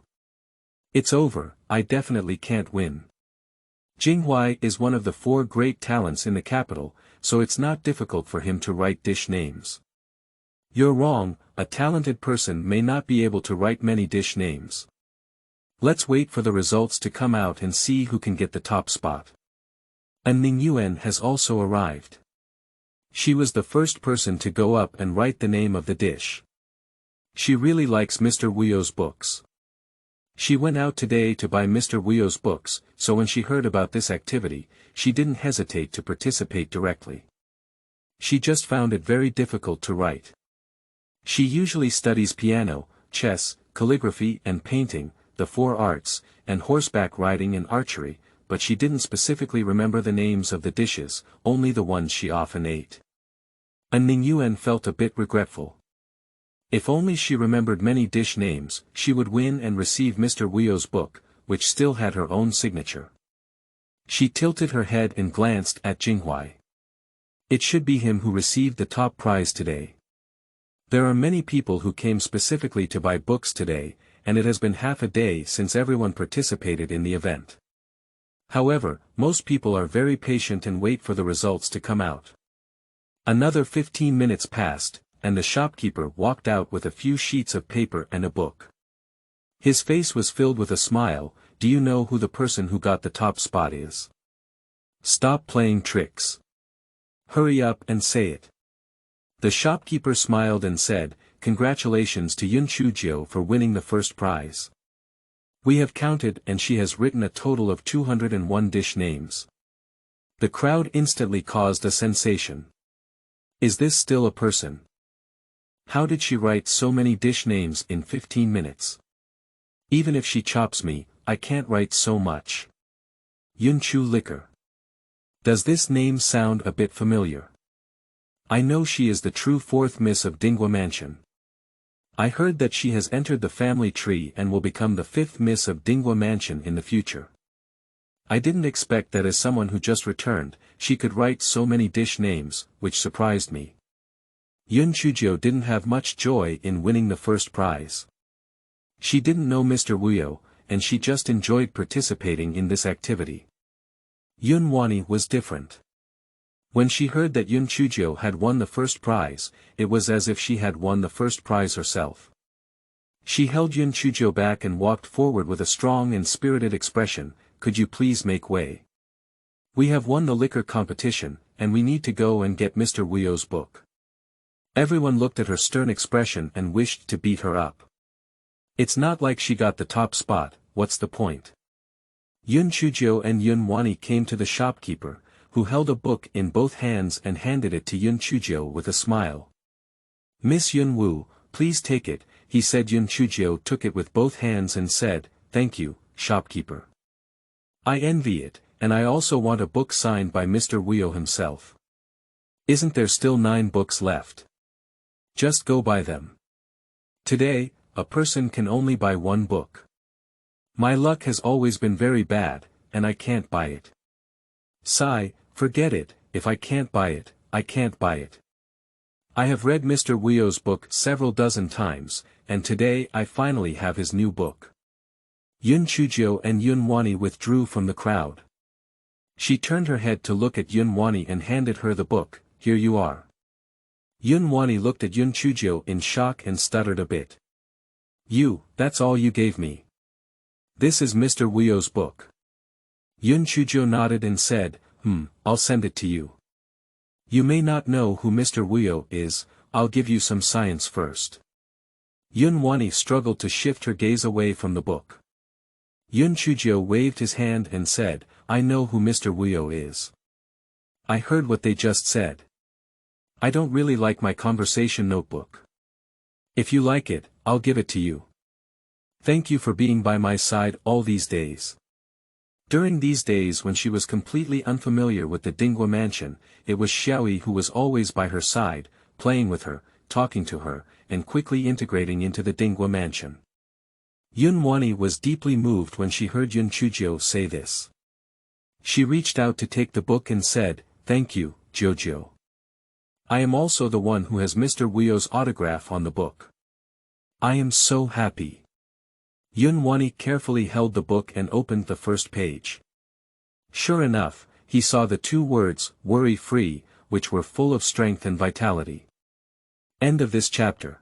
It's over, I definitely can't win. Jinghuai is one of the 4 great talents in the capital, so it's not difficult for him to write dish names. You're wrong, a talented person may not be able to write many dish names. Let's wait for the results to come out and see who can get the top spot. A Ningyuan has also arrived. She was the first person to go up and write the name of the dish. She really likes Mr. Wuyo's books. She went out today to buy Mr. Wuyo's books, so when she heard about this activity, she didn't hesitate to participate directly. She just found it very difficult to write. She usually studies piano, chess, calligraphy and painting, the 4 arts, and horseback riding and archery, but she didn't specifically remember the names of the dishes, only the ones she often ate. And Ningyuan felt a bit regretful. If only she remembered many dish names, she would win and receive Mr. Wuyo's book, which still had her own signature. She tilted her head and glanced at Jinghuai. It should be him who received the top prize today. There are many people who came specifically to buy books today, and it has been half a day since everyone participated in the event. However, most people are very patient and wait for the results to come out. Another 15 minutes passed, and the shopkeeper walked out with a few sheets of paper and a book. His face was filled with a smile. Do you know who the person who got the top spot is? Stop playing tricks. Hurry up and say it. The shopkeeper smiled and said, Congratulations to Yunchu Jiu for winning the first prize. We have counted and she has written a total of 201 dish names. The crowd instantly caused a sensation. Is this still a person? How did she write so many dish names in 15 minutes? Even if she chops me, I can't write so much. Yunchu Liquor. Does this name sound a bit familiar? I know she is the true 4th Miss of Dingguo Mansion. I heard that she has entered the family tree and will become the 5th Miss of Dingguo Mansion in the future. I didn't expect that as someone who just returned, she could write so many dish names, which surprised me. Yunchu Jiu didn't have much joy in winning the first prize. She didn't know Mr. Wuyo, and she just enjoyed participating in this activity. Yunwani was different. When she heard that Yunchu Jiu had won the first prize, it was as if she had won the first prize herself. She held Yunchu Jiu back and walked forward with a strong and spirited expression. Could you please make way? We have won the liquor competition, and we need to go and get Mr. Wuyo's book. Everyone looked at her stern expression and wished to beat her up. It's not like she got the top spot, what's the point? Yunchu Jiu and Yunwani came to the shopkeeper, who held a book in both hands and handed it to Yunchu Jiu with a smile. Miss Yunwu, please take it, he said. Yunchu Jiu took it with both hands and said, Thank you, shopkeeper. I envy it, and I also want a book signed by Mr. Wuyo himself. Isn't there still 9 books left? Just go buy them. Today, a person can only buy 1 book. My luck has always been very bad, and I can't buy it. Sigh, forget it, if I can't buy it, I can't buy it. I have read Mr. Wuyo's book several dozen times, and today I finally have his new book. Yunchu Jiu and Yunwani withdrew from the crowd. She turned her head to look at Yunwani and handed her the book. Here you are. Yunwani looked at Yunchu Jiu in shock and stuttered a bit. That's all you gave me? This is Mr. Wuyo's book. Yunchu Jiu nodded and said, I'll send it to you. You may not know who Mr. Wuyo is, I'll give you some science first. Yunwani struggled to shift her gaze away from the book. Yunchu Jiu waved his hand and said, I know who Mr. Wuyo is. I heard what they just said. I don't really like my conversation notebook. If you like it, I'll give it to you. Thank you for being by my side all these days. During these days when she was completely unfamiliar with the Dingguo Mansion, it was Xiaoyi who was always by her side, playing with her, talking to her, and quickly integrating into the Dingguo Mansion. Yunqi'an was deeply moved when she heard Yunchu Jiu say this. She reached out to take the book and said, "Thank you, Jojo. I am also the one who has Mr. Wio's autograph on the book. I am so happy." Yunqi'an carefully held the book and opened the first page. Sure enough, he saw the 2 words, "worry-free," which were full of strength and vitality. End of this chapter.